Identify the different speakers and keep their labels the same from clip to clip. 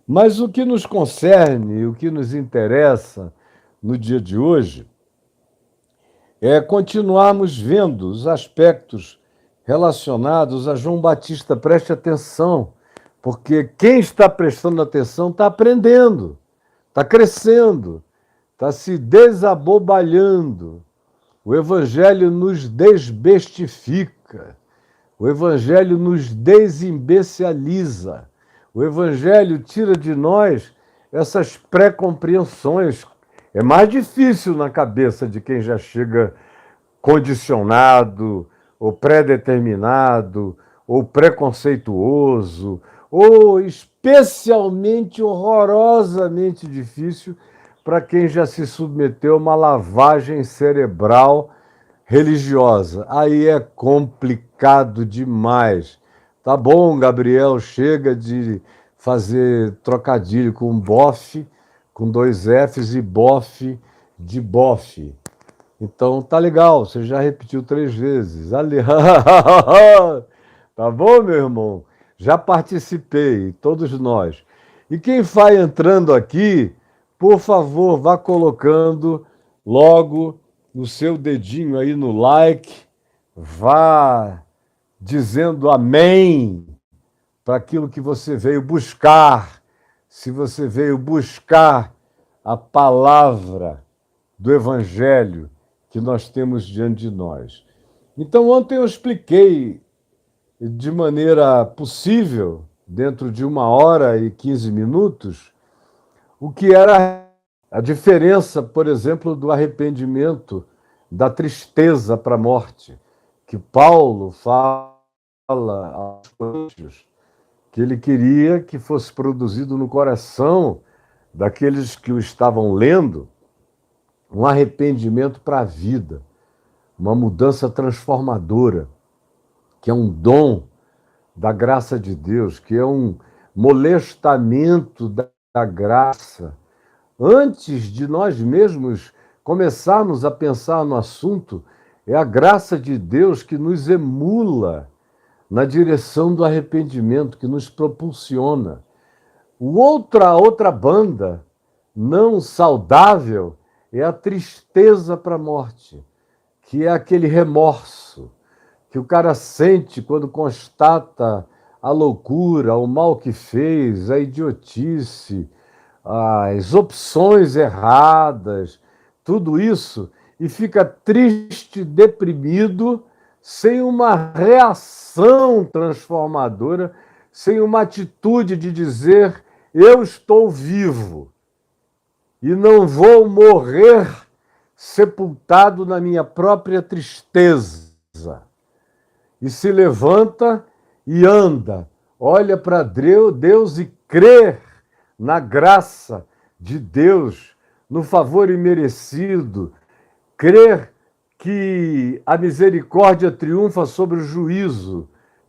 Speaker 1: Mas o que nos concerne, o que nos interessa no dia de hoje, é continuarmos vendo os aspectos relacionados a João Batista. Preste atenção, porque quem está prestando atenção está aprendendo, está crescendo, está se desabobalhando. O Evangelho nos desbestifica, o Evangelho nos desimbecializa, o Evangelho tira de nós essas pré-compreensões. É mais difícil na cabeça de quem já chega condicionado, ou pré-determinado, ou preconceituoso, ou especialmente horrorosamente difícil para quem já se submeteu a uma lavagem cerebral religiosa. Aí é complicado demais. Tá bom, Gabriel, chega de fazer trocadilho com bofe, com dois Fs e bofe de bofe. Então tá legal, você já repetiu 3 vezes. Ali, tá bom, meu irmão? Já participei, todos nós. E quem vai entrando aqui, por favor, vá colocando logo o seu dedinho aí no like, vá dizendo amém para aquilo que você veio buscar. Se você veio buscar a palavra do Evangelho que nós temos diante de nós. Então, ontem eu expliquei de maneira possível, dentro de 1 hora e 15 minutos, o que era a diferença, por exemplo, do arrependimento, da tristeza para a morte, que Paulo fala aos Coríntios, que ele queria que fosse produzido no coração daqueles que o estavam lendo um arrependimento para a vida, uma mudança transformadora, que é um dom da graça de Deus, que é um molestamento da graça. Antes de nós mesmos começarmos a pensar no assunto, é a graça de Deus que nos emula na direção do arrependimento, que nos propulsiona. Outra banda não saudável é a tristeza para a morte, que é aquele remorso que o cara sente quando constata a loucura, o mal que fez, a idiotice, as opções erradas, tudo isso, e fica triste, deprimido, sem uma reação transformadora, sem uma atitude de dizer: eu estou vivo e não vou morrer sepultado na minha própria tristeza. E se levanta e anda, olha para Deus e crê na graça de Deus, no favor imerecido, crer que a misericórdia triunfa sobre o juízo,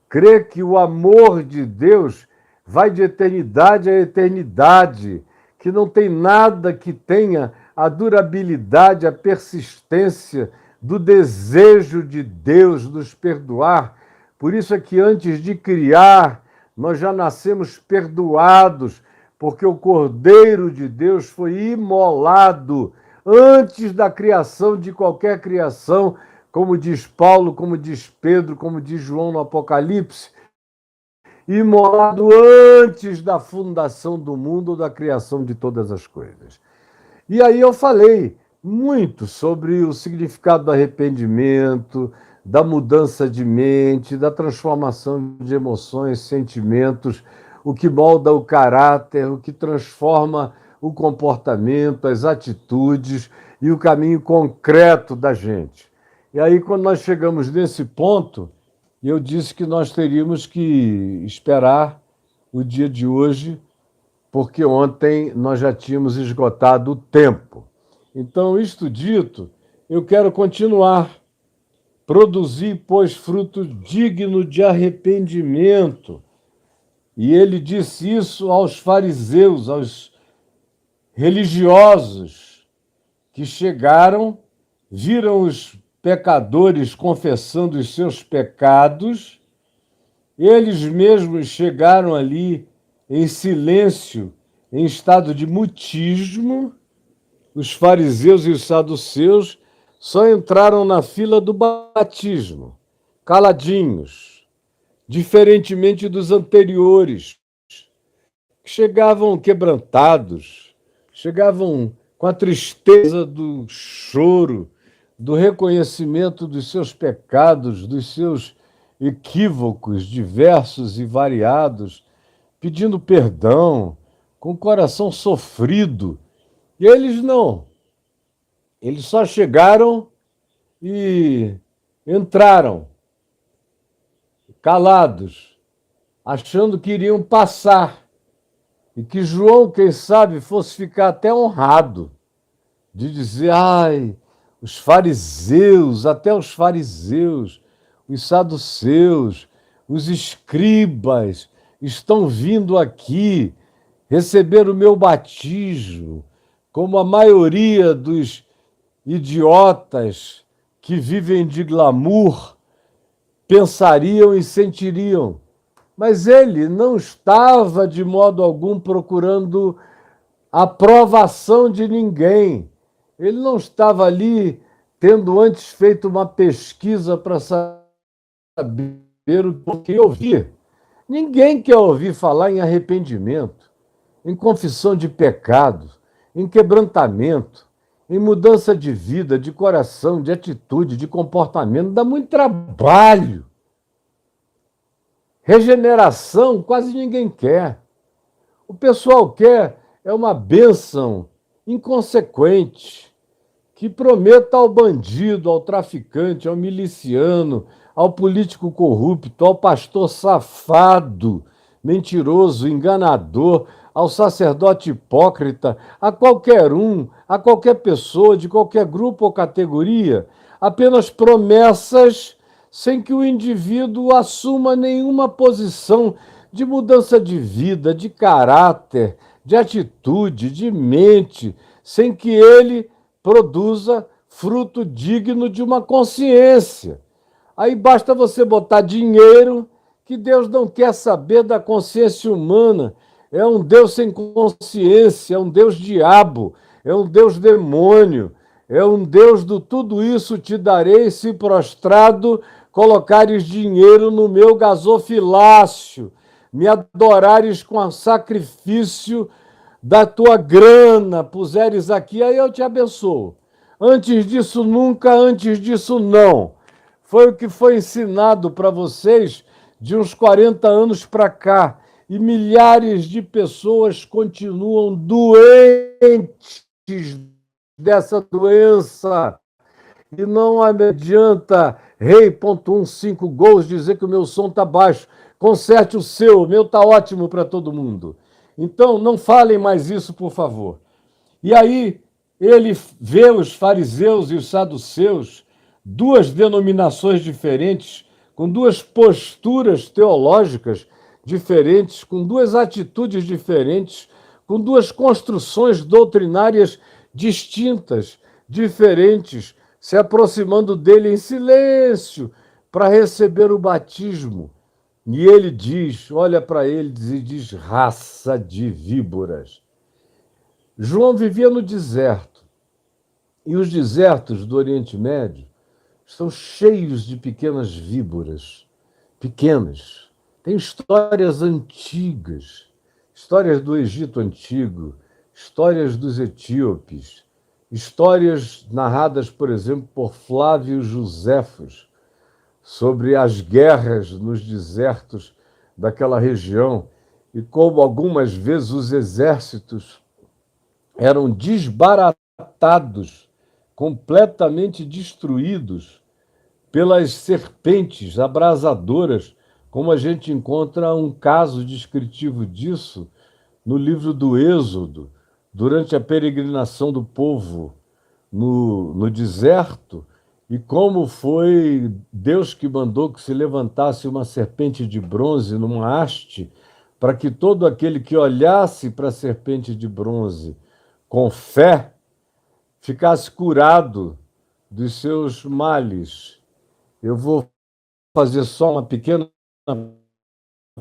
Speaker 1: crer que o amor de Deus vai de eternidade a eternidade, que não tem nada que tenha a durabilidade, a persistência do desejo de Deus nos perdoar. Por isso é que antes de criar, nós já nascemos perdoados, porque o Cordeiro de Deus foi imolado antes da criação de qualquer criação, como diz Paulo, como diz Pedro, como diz João no Apocalipse, imolado antes da fundação do mundo ou da criação de todas as coisas. E aí eu falei muito sobre o significado do arrependimento, da mudança de mente, da transformação de emoções, sentimentos, o que molda o caráter, o que transforma o comportamento, as atitudes e o caminho concreto da gente. E aí, quando nós chegamos nesse ponto, eu disse que nós teríamos que esperar o dia de hoje, porque ontem nós já tínhamos esgotado o tempo. Então, isto dito, eu quero continuar. Produzir, pois, fruto digno de arrependimento. E ele disse isso aos fariseus, aos religiosos, que chegaram, viram os pecadores confessando os seus pecados, eles mesmos chegaram ali em silêncio, em estado de mutismo, os fariseus e os saduceus só entraram na fila do batismo, caladinhos, diferentemente dos anteriores, que chegavam quebrantados, chegavam com a tristeza do choro, do reconhecimento dos seus pecados, dos seus equívocos diversos e variados, pedindo perdão, com o coração sofrido. E eles não. Eles só chegaram e entraram, calados, achando que iriam passar. E que João, quem sabe, fosse ficar até honrado de dizer: ai, os fariseus, até os fariseus, os saduceus, os escribas estão vindo aqui receber o meu batismo, como a maioria dos idiotas que vivem de glamour pensariam e sentiriam. Mas ele não estava, de modo algum, procurando a aprovação de ninguém. Ele não estava ali tendo antes feito uma pesquisa para saber o que ouvir. Ninguém quer ouvir falar em arrependimento, em confissão de pecado, em quebrantamento, em mudança de vida, de coração, de atitude, de comportamento. Dá muito trabalho. Regeneração quase ninguém quer. O pessoal quer uma bênção inconsequente, que prometa ao bandido, ao traficante, ao miliciano, ao político corrupto, ao pastor safado, mentiroso, enganador, ao sacerdote hipócrita, a qualquer um, a qualquer pessoa, de qualquer grupo ou categoria, apenas promessas sem que o indivíduo assuma nenhuma posição de mudança de vida, de caráter, de atitude, de mente, sem que ele produza fruto digno de uma consciência. Aí basta você botar dinheiro, que Deus não quer saber da consciência humana. É um Deus sem consciência, é um Deus diabo, é um Deus demônio, é um Deus do tudo isso te darei se prostrado colocares dinheiro no meu gasofilácio, me adorares com sacrifício da tua grana, puseres aqui, aí eu te abençoo. Antes disso, nunca, antes disso, não. Foi o que foi ensinado para vocês de uns 40 anos para cá. E milhares de pessoas continuam doentes dessa doença. E não adianta rei.15 gols dizer que o meu som está baixo. Conserte o seu, o meu está ótimo para todo mundo. Então, não falem mais isso, por favor. E aí, ele vê os fariseus e os saduceus, duas denominações diferentes, com duas posturas teológicas diferentes, com duas atitudes diferentes, com duas construções doutrinárias distintas, diferentes, se aproximando dele em silêncio para receber o batismo. E ele diz, olha para eles e diz: raça de víboras. João vivia no deserto, e os desertos do Oriente Médio estão cheios de pequenas víboras, pequenas. Tem histórias antigas, histórias do Egito Antigo, histórias dos etíopes, histórias narradas, por exemplo, por Flávio Joséfos, sobre as guerras nos desertos daquela região e como algumas vezes os exércitos eram desbaratados, completamente destruídos pelas serpentes abrasadoras, como a gente encontra um caso descritivo disso no livro do Êxodo, durante a peregrinação do povo no deserto, e como foi Deus que mandou que se levantasse uma serpente de bronze numa haste, para que todo aquele que olhasse para a serpente de bronze com fé ficasse curado dos seus males. Eu vou fazer só uma pequena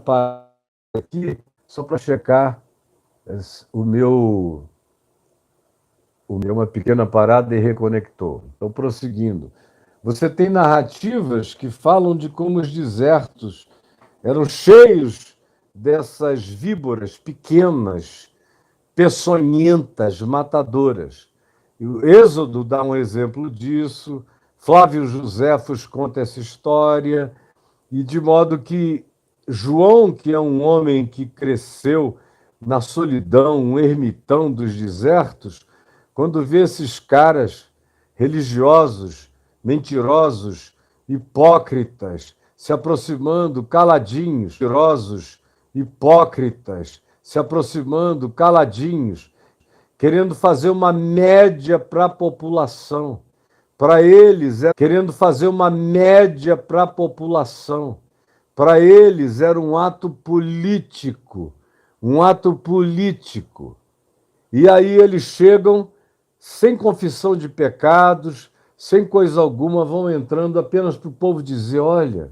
Speaker 1: parte aqui, só para checar O meu, uma pequena parada e reconectou. Então, prosseguindo. Você tem narrativas que falam de como os desertos eram cheios dessas víboras pequenas, peçonhentas, matadoras. E o Êxodo dá um exemplo disso, Flávio Joséfos conta essa história, e de modo que João, que é um homem que cresceu na solidão, um ermitão dos desertos, quando vê esses caras religiosos, mentirosos, hipócritas, se aproximando caladinhos, mentirosos, hipócritas, se aproximando caladinhos, querendo fazer uma média para a população. Para eles, querendo fazer uma média para a população. Para eles era um ato político, um ato político. E aí eles chegam sem confissão de pecados, sem coisa alguma, vão entrando apenas para o povo dizer: olha,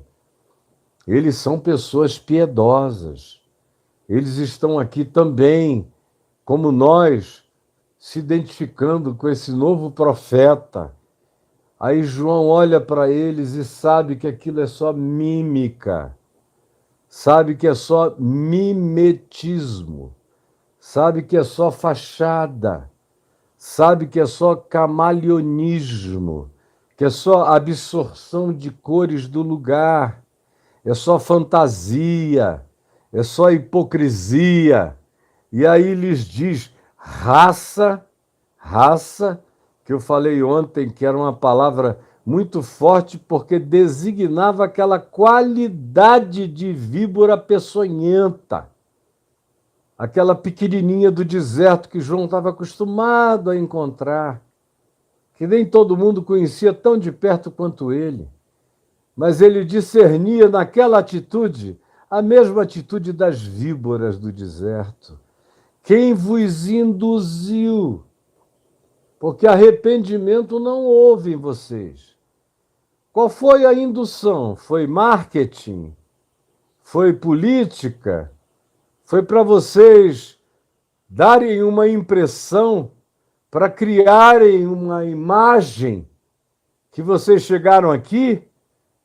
Speaker 1: eles são pessoas piedosas, eles estão aqui também, como nós, se identificando com esse novo profeta. Aí João olha para eles e sabe que aquilo é só mímica, sabe que é só mimetismo, sabe que é só fachada, sabe que é só camaleonismo, que é só absorção de cores do lugar, é só fantasia, é só hipocrisia. E aí lhes diz raça, que eu falei ontem que era uma palavra muito forte porque designava aquela qualidade de víbora peçonhenta, aquela pequenininha do deserto que João estava acostumado a encontrar, que nem todo mundo conhecia tão de perto quanto ele, mas ele discernia naquela atitude a mesma atitude das víboras do deserto. Quem vos induziu? Porque arrependimento não houve em vocês. Qual foi a indução? Foi marketing? Foi política? Foi para vocês darem uma impressão, para criarem uma imagem que vocês chegaram aqui?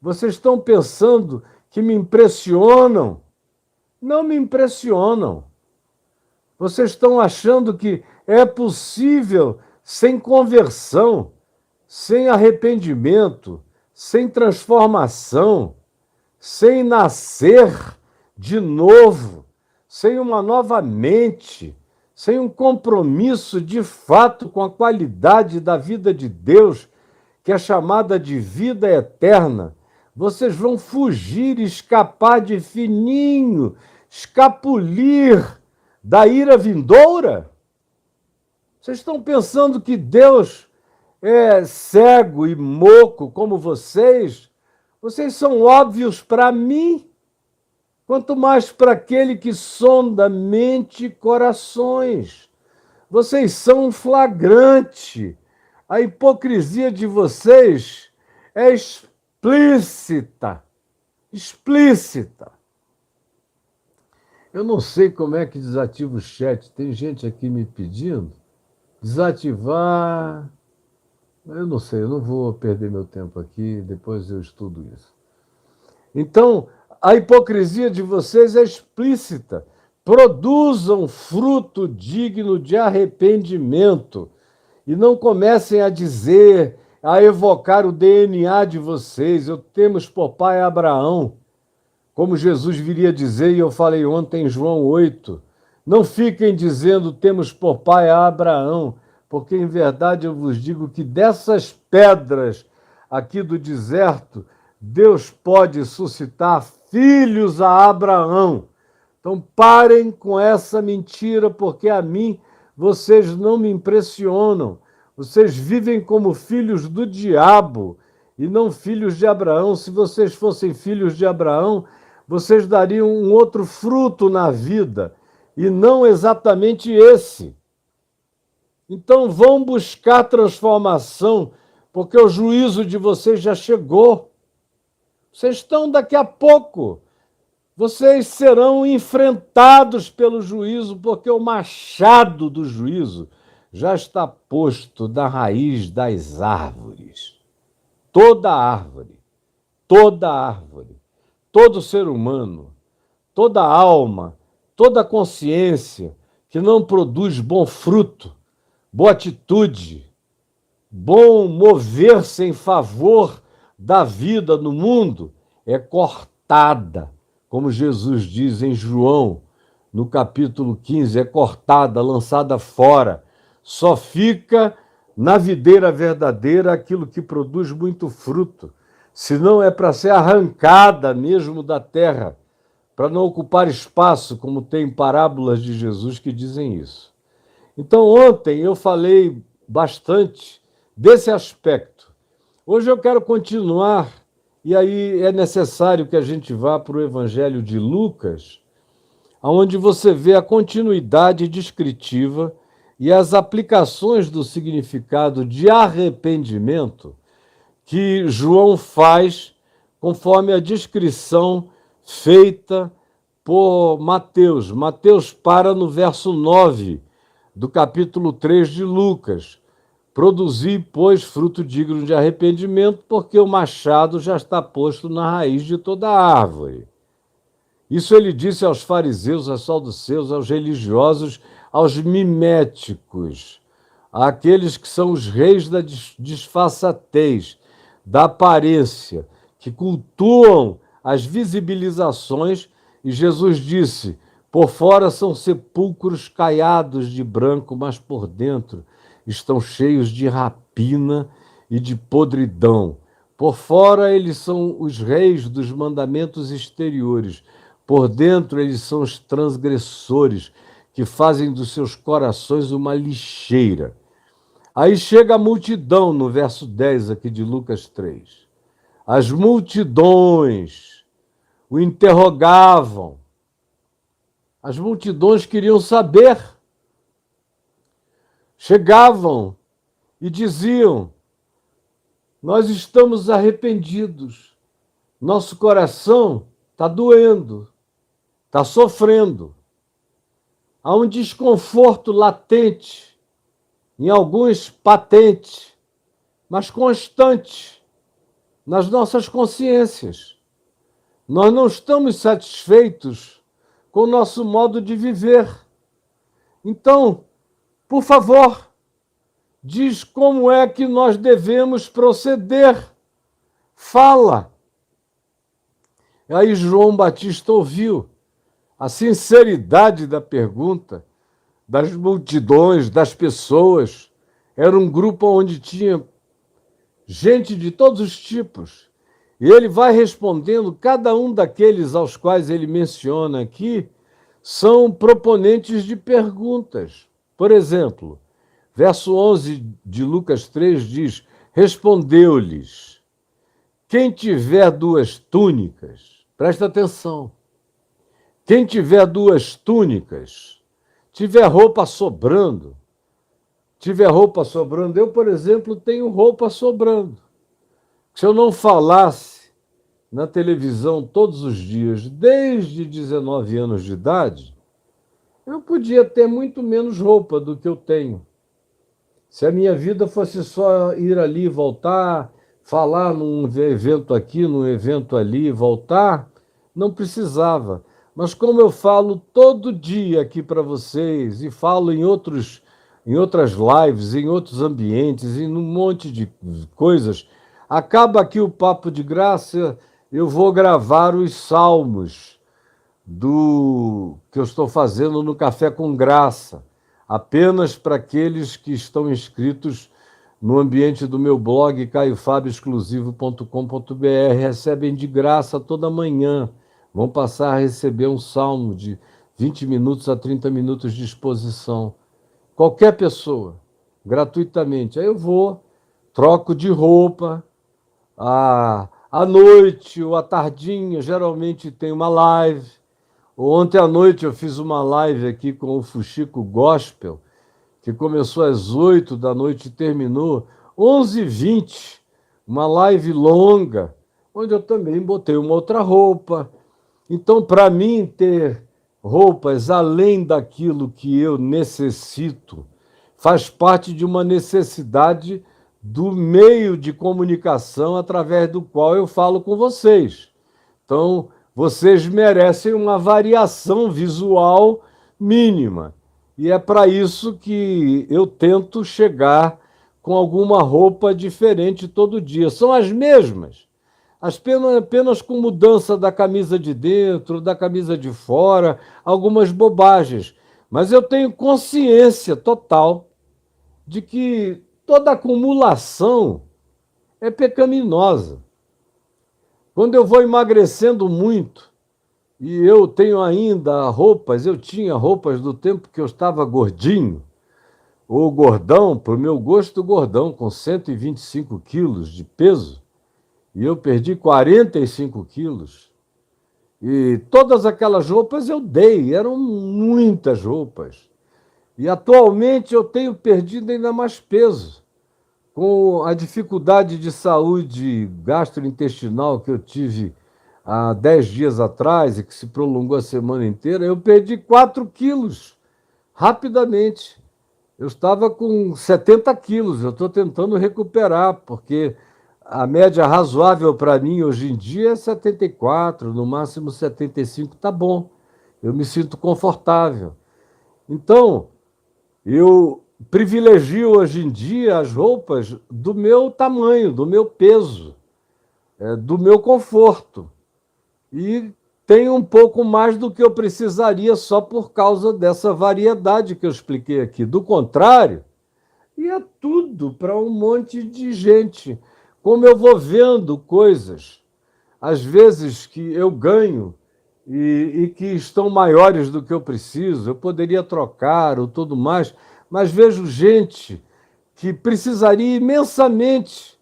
Speaker 1: Vocês estão pensando que me impressionam? Não me impressionam. Vocês estão achando que é possível, sem conversão, sem arrependimento, sem transformação, sem nascer de novo, sem uma nova mente, sem um compromisso de fato com a qualidade da vida de Deus, que é chamada de vida eterna, vocês vão fugir, escapar de fininho, escapulir da ira vindoura? Vocês estão pensando que Deus é cego e moco como vocês? Vocês são óbvios para mim, quanto mais para aquele que sonda mente e corações. Vocês são um flagrante. A hipocrisia de vocês é explícita. Explícita. Eu não sei como é que desativa o chat. Tem gente aqui me pedindo. Desativar. Eu não sei, eu não vou perder meu tempo aqui, depois eu estudo isso. Então, a hipocrisia de vocês é explícita. Produzam fruto digno de arrependimento e não comecem a dizer, a evocar o DNA de vocês. Eu temos por pai Abraão, como Jesus viria dizer, e eu falei ontem em João 8. Não fiquem dizendo temos por pai Abraão, porque em verdade eu vos digo que dessas pedras aqui do deserto, Deus pode suscitar filhos a Abraão. Então parem com essa mentira, porque a mim vocês não me impressionam. Vocês vivem como filhos do diabo e não filhos de Abraão. Se vocês fossem filhos de Abraão, vocês dariam um outro fruto na vida, e não exatamente esse. Então vão buscar transformação, porque o juízo de vocês já chegou. Vocês estão daqui a pouco Vocês serão enfrentados pelo juízo, porque o machado do juízo já está posto na raiz das árvores. Toda árvore, toda árvore, todo ser humano, toda alma, toda consciência que não produz bom fruto, boa atitude, bom mover-se em favor da vida no mundo, é cortada, como Jesus diz em João, no capítulo 15, é cortada, lançada fora. Só fica na videira verdadeira aquilo que produz muito fruto, senão é para ser arrancada mesmo da terra, para não ocupar espaço, como tem parábolas de Jesus que dizem isso. Então, ontem eu falei bastante desse aspecto. Hoje eu quero continuar, e aí é necessário que a gente vá para o Evangelho de Lucas, onde você vê a continuidade descritiva e as aplicações do significado de arrependimento que João faz conforme a descrição feita por Mateus. Mateus para no verso 9 do capítulo 3 de Lucas. Produzi, pois, fruto digno de arrependimento, porque o machado já está posto na raiz de toda árvore. Isso ele disse aos fariseus, aos saduceus, aos religiosos, aos miméticos, àqueles que são os reis da disfarçatez, da aparência, que cultuam as visibilizações, e Jesus disse: por fora são sepulcros caiados de branco, mas por dentro estão cheios de rapina e de podridão. Por fora eles são os reis dos mandamentos exteriores, por dentro eles são os transgressores, que fazem dos seus corações uma lixeira. Aí chega a multidão, no verso 10 aqui de Lucas 3. As multidões o interrogavam. As multidões queriam saber. Chegavam e diziam: nós estamos arrependidos, nosso coração está doendo, está sofrendo. Há um desconforto latente, em alguns patente, mas constante nas nossas consciências. Nós não estamos satisfeitos com o nosso modo de viver. Então, por favor, diz como é que nós devemos proceder. Fala. Aí João Batista ouviu a sinceridade da pergunta das multidões, das pessoas. Era um grupo onde tinha gente de todos os tipos. E ele vai respondendo, cada um daqueles aos quais ele menciona aqui são proponentes de perguntas. Por exemplo, verso 11 de Lucas 3 diz: respondeu-lhes: quem tiver duas túnicas, presta atenção, quem tiver duas túnicas, tiver roupa sobrando, eu, por exemplo, tenho roupa sobrando. Se eu não falasse na televisão todos os dias, desde 19 anos de idade, eu podia ter muito menos roupa do que eu tenho. Se a minha vida fosse só ir ali e voltar, falar num evento aqui, num evento ali, voltar, não precisava. Mas como eu falo todo dia aqui para vocês, e falo em outras lives, em outros ambientes, em um monte de coisas, acaba aqui o Papo de Graça, eu vou gravar os salmos do que eu estou fazendo no Café com Graça, apenas para aqueles que estão inscritos no ambiente do meu blog caiofabioexclusivo.com.br, recebem de graça toda manhã, vão passar a receber um salmo de 20 minutos a 30 minutos de exposição. Qualquer pessoa, gratuitamente. Aí eu vou, troco de roupa, à noite ou à tardinha, geralmente tem uma live. Ontem à noite eu fiz uma live aqui com o Fuxico Gospel, que começou às 8 da noite e terminou 11h20, uma live longa, onde eu também botei uma outra roupa, Então, para mim, ter roupas além daquilo que eu necessito faz parte de uma necessidade do meio de comunicação através do qual eu falo com vocês. Então, vocês merecem uma variação visual mínima. E é para isso que eu tento chegar com alguma roupa diferente todo dia. São as mesmas, apenas com mudança da camisa de dentro, da camisa de fora, algumas bobagens. Mas eu tenho consciência total de que toda acumulação é pecaminosa. Quando eu vou emagrecendo muito, e eu tenho ainda roupas, eu tinha roupas do tempo que eu estava gordinho, ou gordão, para o meu gosto, gordão, com 125 quilos de peso, e eu perdi 45 quilos. E todas aquelas roupas eu dei, eram muitas roupas. E atualmente eu tenho perdido ainda mais peso. Com a dificuldade de saúde gastrointestinal que eu tive há 10 dias atrás e que se prolongou a semana inteira, eu perdi 4 quilos rapidamente. Eu estava com 70 quilos, eu estou tentando recuperar, porque a média razoável para mim hoje em dia é 74, no máximo 75, tá bom. Eu me sinto confortável. Então, eu privilegio hoje em dia as roupas do meu tamanho, do meu peso, do meu conforto. E tenho um pouco mais do que eu precisaria só por causa dessa variedade que eu expliquei aqui. Do contrário, ia tudo para um monte de gente. Como eu vou vendo coisas, às vezes que eu ganho e que estão maiores do que eu preciso, eu poderia trocar ou tudo mais, mas vejo gente que precisaria imensamente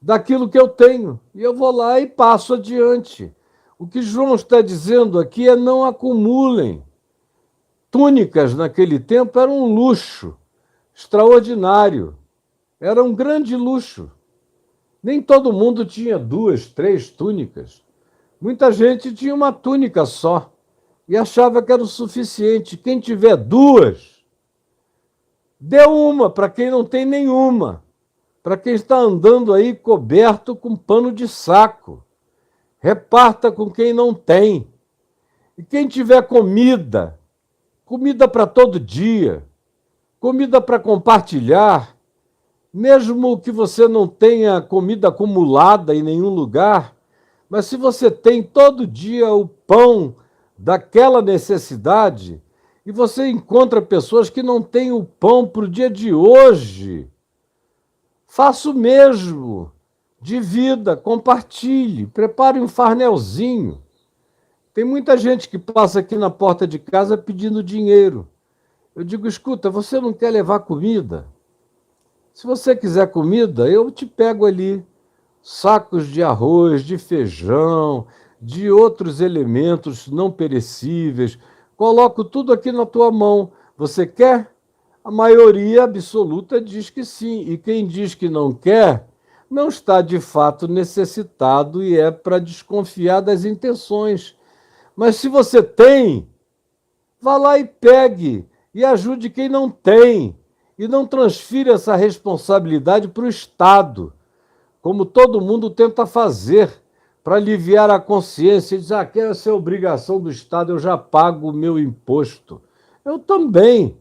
Speaker 1: daquilo que eu tenho, e eu vou lá e passo adiante. O que João está dizendo aqui é não acumulem. Túnicas naquele tempo eram um luxo extraordinário, era um grande luxo. Nem todo mundo tinha 2, 3 túnicas. Muita gente tinha uma túnica só e achava que era o suficiente. Quem tiver 2, dê uma para quem não tem nenhuma, para quem está andando aí coberto com pano de saco. Reparta com quem não tem. E quem tiver comida, comida para todo dia, comida para compartilhar, mesmo que você não tenha comida acumulada em nenhum lugar, mas se você tem todo dia o pão daquela necessidade, e você encontra pessoas que não têm o pão para o dia de hoje, faça o mesmo, divida, compartilhe, prepare um farnelzinho. Tem muita gente que passa aqui na porta de casa pedindo dinheiro. Eu digo, escuta, você não quer levar comida? Se você quiser comida, eu te pego ali sacos de arroz, de feijão, de outros elementos não perecíveis. Coloco tudo aqui na tua mão. Você quer? A maioria absoluta diz que sim. E quem diz que não quer, não está de fato necessitado e é para desconfiar das intenções. Mas se você tem, vá lá e pegue e ajude quem não tem. E não transfira essa responsabilidade para o Estado, como todo mundo tenta fazer, para aliviar a consciência e dizer, que essa é a obrigação do Estado, eu já pago o meu imposto. Eu também.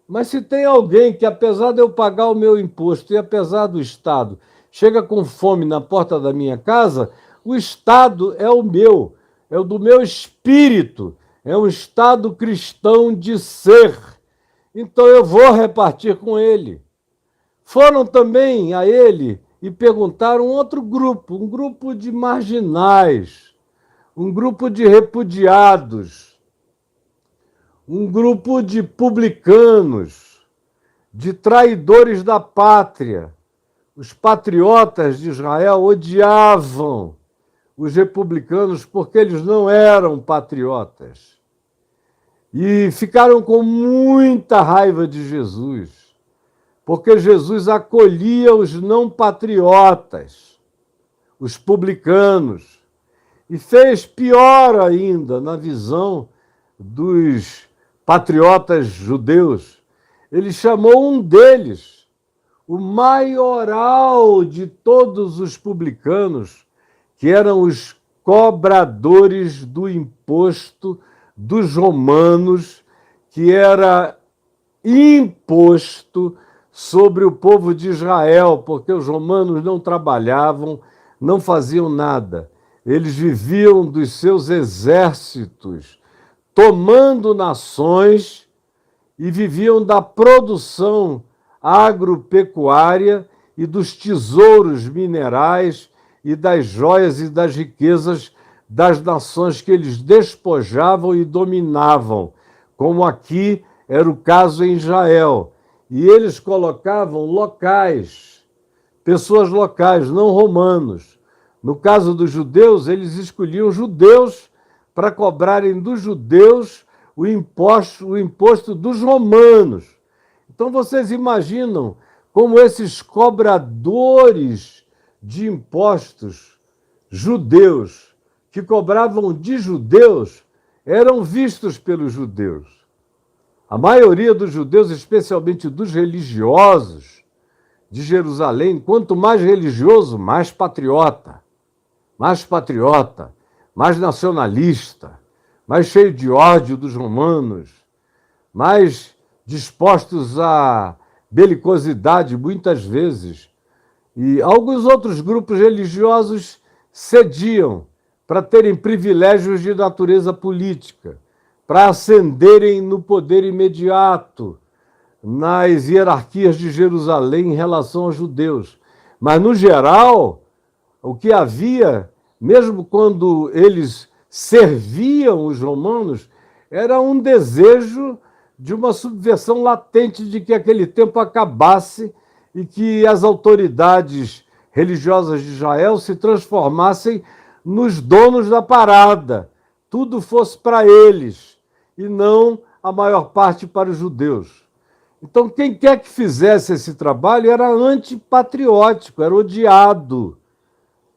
Speaker 1: Mas se tem alguém que, apesar de eu pagar o meu imposto e apesar do Estado, chega com fome na porta da minha casa, o Estado é o meu, é o do meu espírito, é um Estado cristão de ser. Então eu vou repartir com ele. Foram também a ele e perguntaram outro grupo, um grupo de marginais, um grupo de repudiados, um grupo de publicanos, de traidores da pátria. Os patriotas de Israel odiavam os republicanos porque eles não eram patriotas. E ficaram com muita raiva de Jesus, porque Jesus acolhia os não patriotas, os publicanos, E fez pior ainda na visão dos patriotas judeus. Ele chamou um deles, o maioral de todos os publicanos, que eram os cobradores do imposto dos romanos, que era imposto sobre o povo de Israel, porque os romanos não trabalhavam, não faziam nada. Eles viviam dos seus exércitos, tomando nações, e viviam da produção agropecuária e dos tesouros minerais e das joias e das riquezas das nações que eles despojavam e dominavam, como aqui era o caso em Israel. E eles colocavam locais, pessoas locais, não romanos. No caso dos judeus, eles escolhiam judeus para cobrarem dos judeus o imposto dos romanos. Então vocês imaginam como esses cobradores de impostos judeus, que cobravam de judeus, eram vistos pelos judeus. A maioria dos judeus, especialmente dos religiosos de Jerusalém, quanto mais religioso, mais patriota, mais nacionalista, mais cheio de ódio dos romanos, mais dispostos à belicosidade muitas vezes. E alguns outros grupos religiosos cediam para terem privilégios de natureza política, para ascenderem no poder imediato nas hierarquias de Jerusalém em relação aos judeus. Mas, no geral, o que havia, mesmo quando eles serviam os romanos, era um desejo de uma subversão latente de que aquele tempo acabasse e que as autoridades religiosas de Israel se transformassem nos donos da parada. Tudo fosse para eles e não a maior parte para os judeus. Então, quem quer que fizesse esse trabalho era antipatriótico, era odiado,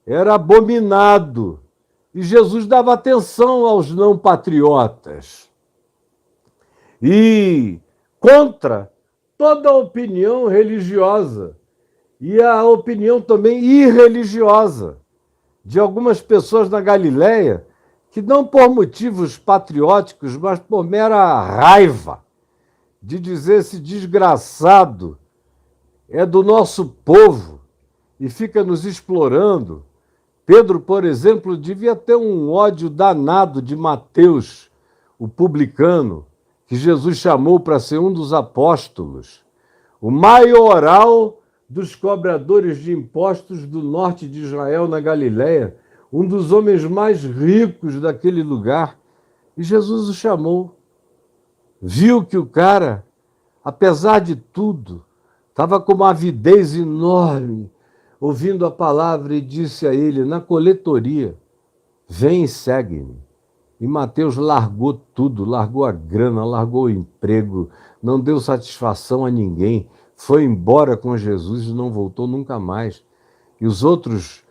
Speaker 1: era abominado. E Jesus dava atenção aos não patriotas. E contra toda a opinião religiosa e a opinião também irreligiosa de algumas pessoas na Galileia, que não por motivos patrióticos, mas por mera raiva de dizer esse desgraçado é do nosso povo e fica nos explorando. Pedro, por exemplo, devia ter um ódio danado de Mateus, o publicano, que Jesus chamou para ser um dos apóstolos, o maioral dos cobradores de impostos do norte de Israel, na Galileia, um dos homens mais ricos daquele lugar. E Jesus o chamou. Viu que o cara, apesar de tudo, estava com uma avidez enorme, ouvindo a palavra, e disse a ele, na coletoria, vem e segue-me. E Mateus largou tudo, largou a grana, largou o emprego, não deu satisfação a ninguém, foi embora com Jesus e não voltou nunca mais. E os outros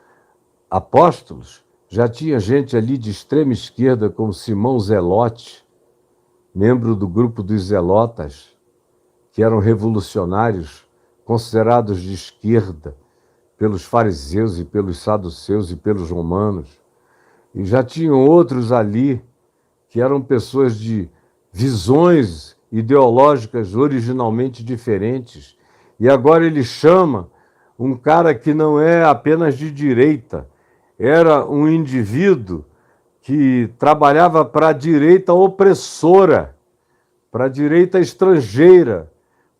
Speaker 1: apóstolos, já tinha gente ali de extrema esquerda, como Simão Zelote, membro do grupo dos Zelotas, que eram revolucionários, considerados de esquerda pelos fariseus e pelos saduceus e pelos romanos. E já tinham outros ali que eram pessoas de visões ideológicas originalmente diferentes. E agora ele chama um cara que não é apenas de direita, era um indivíduo que trabalhava para a direita opressora, para a direita estrangeira,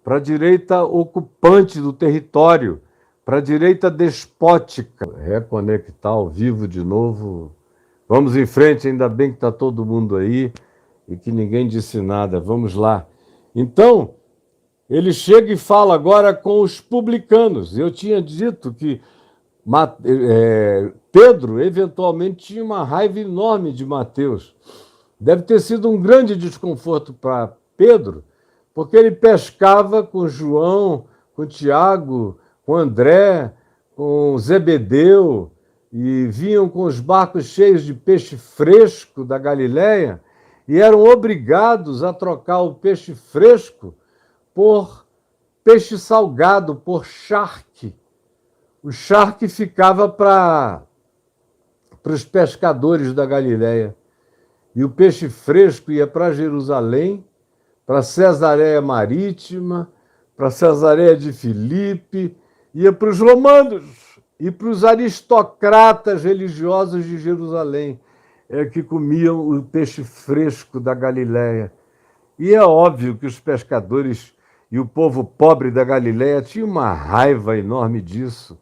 Speaker 1: para a direita ocupante do território, para a direita despótica. Reconectar ao vivo de novo. Vamos em frente, ainda bem que está todo mundo aí e que ninguém disse nada. Vamos lá. Então, ele chega e fala agora com os publicanos. Eu tinha dito que Pedro, eventualmente, tinha uma raiva enorme de Mateus. Deve ter sido um grande desconforto para Pedro, porque ele pescava com João, com Tiago, com André, com Zebedeu, e vinham com os barcos cheios de peixe fresco da Galileia e eram obrigados a trocar o peixe fresco por peixe salgado, por charque. O charque ficava para os pescadores da Galileia. E o peixe fresco ia para Jerusalém, para Cesareia Marítima, para Cesareia de Filipe, ia para os romanos e para os aristocratas religiosos de Jerusalém, que comiam o peixe fresco da Galileia. E é óbvio que os pescadores e o povo pobre da Galileia tinham uma raiva enorme disso.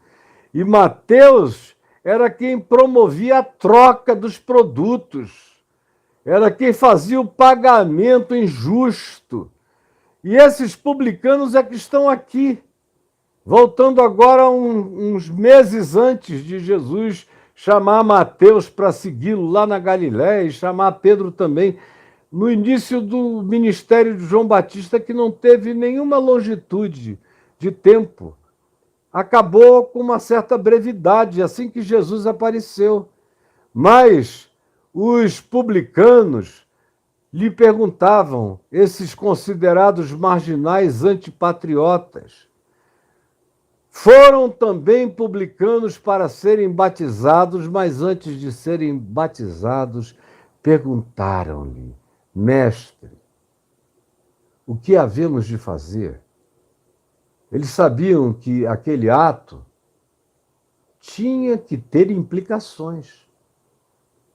Speaker 1: E Mateus era quem promovia a troca dos produtos, era quem fazia o pagamento injusto. E esses publicanos é que estão aqui, voltando agora uns meses antes de Jesus chamar Mateus para segui-lo lá na Galiléia e chamar Pedro também, no início do ministério de João Batista, que não teve nenhuma longitude de tempo. Acabou com uma certa brevidade, assim que Jesus apareceu. Mas os publicanos lhe perguntavam, esses considerados marginais antipatriotas, foram também publicanos para serem batizados, mas antes de serem batizados, perguntaram-lhe, mestre, o que havemos de fazer? Eles sabiam que aquele ato tinha que ter implicações.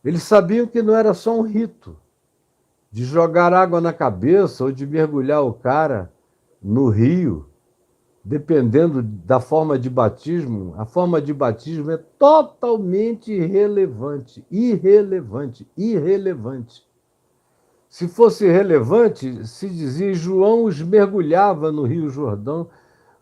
Speaker 1: Eles sabiam que não era só um rito de jogar água na cabeça ou de mergulhar o cara no rio, dependendo da forma de batismo. A forma de batismo é totalmente irrelevante. Se fosse relevante, se dizia João os mergulhava no Rio Jordão,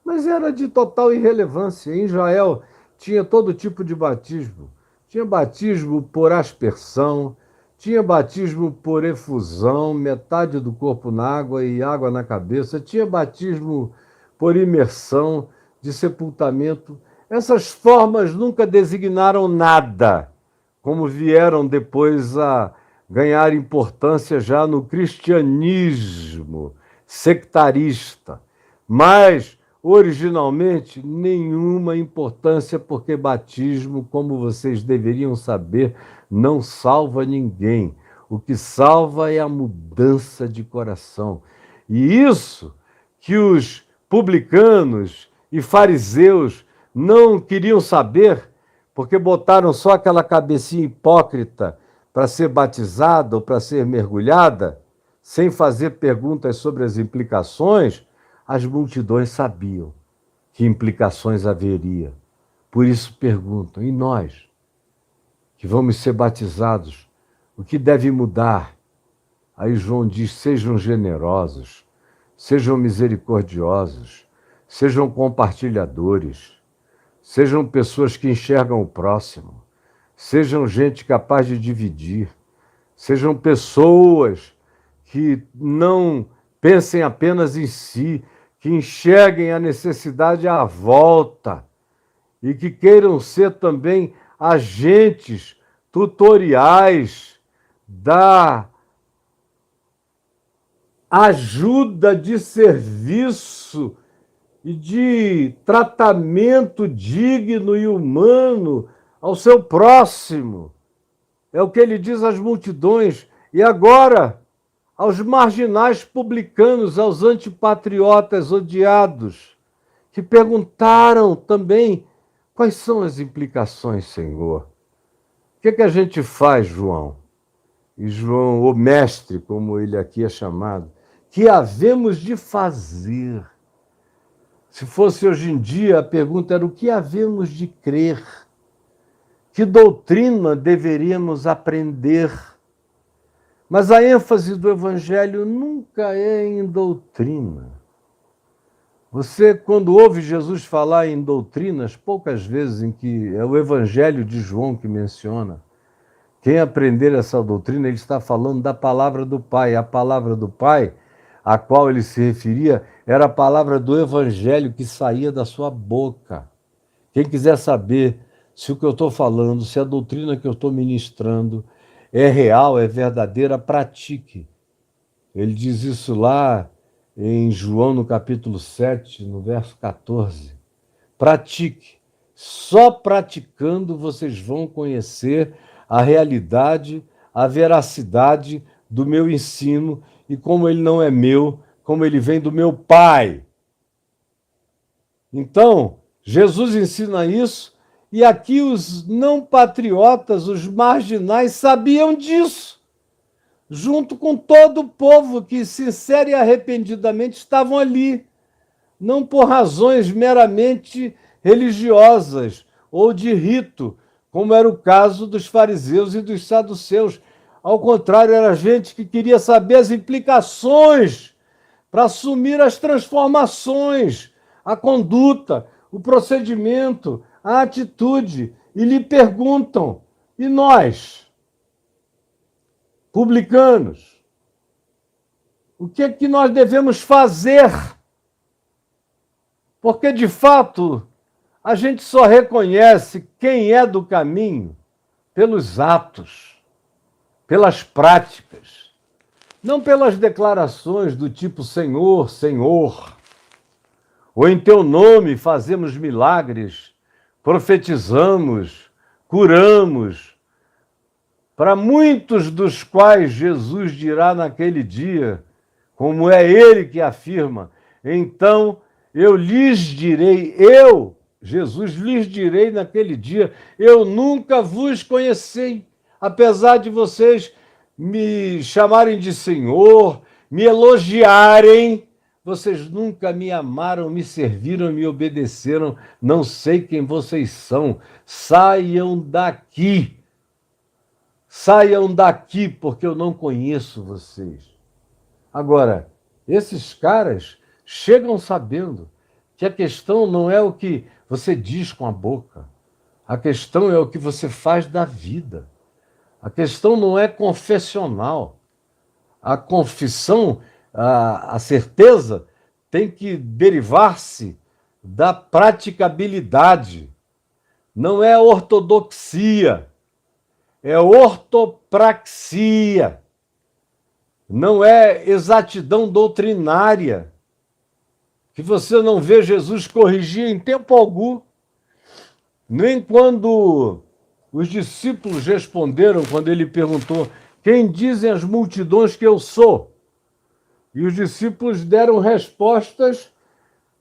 Speaker 1: mas era de total irrelevância. Em Israel tinha todo tipo de batismo. Tinha batismo por aspersão, tinha batismo por efusão, metade do corpo na água e água na cabeça, tinha batismo por imersão, de sepultamento. Essas formas nunca designaram nada, como vieram depois a ganhar importância já no cristianismo sectarista. Mas, originalmente, nenhuma importância, porque batismo, como vocês deveriam saber, não salva ninguém. O que salva é a mudança de coração. E isso que os publicanos e fariseus não queriam saber, porque botaram só aquela cabecinha hipócrita para ser batizada ou para ser mergulhada, sem fazer perguntas sobre as implicações, as multidões sabiam que implicações haveria. Por isso perguntam, e nós, que vamos ser batizados, o que deve mudar? Aí João diz, sejam generosos, sejam misericordiosos, sejam compartilhadores, sejam pessoas que enxergam o próximo, sejam gente capaz de dividir, sejam pessoas que não pensem apenas em si, que enxerguem a necessidade à volta e que queiram ser também agentes tutoriais da ajuda de serviço e de tratamento digno e humano ao seu próximo. É o que ele diz às multidões. E agora, aos marginais publicanos, aos antipatriotas odiados, que perguntaram também quais são as implicações, Senhor. O que a gente faz, João? E João, o mestre, como ele aqui é chamado, que havemos de fazer? Se fosse hoje em dia, a pergunta era o que havemos de crer? Que doutrina deveríamos aprender? Mas a ênfase do Evangelho nunca é em doutrina. Você, quando ouve Jesus falar em doutrinas, poucas vezes em que é o Evangelho de João que menciona, quem aprender essa doutrina, ele está falando da palavra do Pai. A palavra do Pai, a qual ele se referia, era a palavra do Evangelho que saía da sua boca. Quem quiser saber se o que eu estou falando, se a doutrina que eu estou ministrando é real, é verdadeira, pratique. Ele diz isso lá em João, no capítulo 7, no verso 14. Pratique. Só praticando vocês vão conhecer a realidade, a veracidade do meu ensino e como ele não é meu, como ele vem do meu Pai. Então, Jesus ensina isso e aqui os não patriotas, os marginais, sabiam disso, junto com todo o povo que, sincero e arrependidamente, estavam ali, não por razões meramente religiosas ou de rito, como era o caso dos fariseus e dos saduceus. Ao contrário, era gente que queria saber as implicações para assumir as transformações, a conduta, o procedimento, a atitude, e lhe perguntam: e nós, publicanos, o que é que nós devemos fazer? Porque, de fato, a gente só reconhece quem é do caminho pelos atos, pelas práticas, não pelas declarações do tipo Senhor, Senhor, ou em teu nome fazemos milagres, profetizamos, curamos, para muitos dos quais Jesus dirá naquele dia, como é ele que afirma, então eu lhes direi, Jesus, lhes direi naquele dia, eu nunca vos conheci, apesar de vocês me chamarem de Senhor, me elogiarem, vocês nunca me amaram, me serviram, me obedeceram, não sei quem vocês são, saiam daqui. Saiam daqui, porque eu não conheço vocês. Agora, esses caras chegam sabendo que a questão não é o que você diz com a boca, a questão é o que você faz da vida. A questão não é confessional. A confissão, a certeza, tem que derivar-se da praticabilidade. Não é ortodoxia, é ortopraxia. Não é exatidão doutrinária, que você não vê Jesus corrigir em tempo algum. Nem quando os discípulos responderam, quando ele perguntou: quem dizem as multidões que eu sou? E os discípulos deram respostas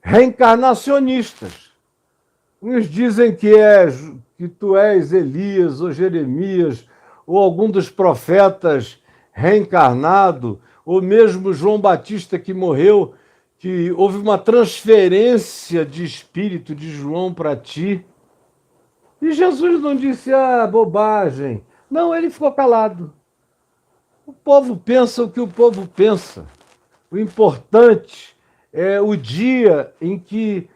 Speaker 1: reencarnacionistas. Uns dizem que tu és Elias ou Jeremias ou algum dos profetas reencarnado, ou mesmo João Batista que morreu, que houve uma transferência de espírito de João para ti. E Jesus não disse, bobagem. Não, ele ficou calado. O povo pensa o que o povo pensa. O importante é o dia em que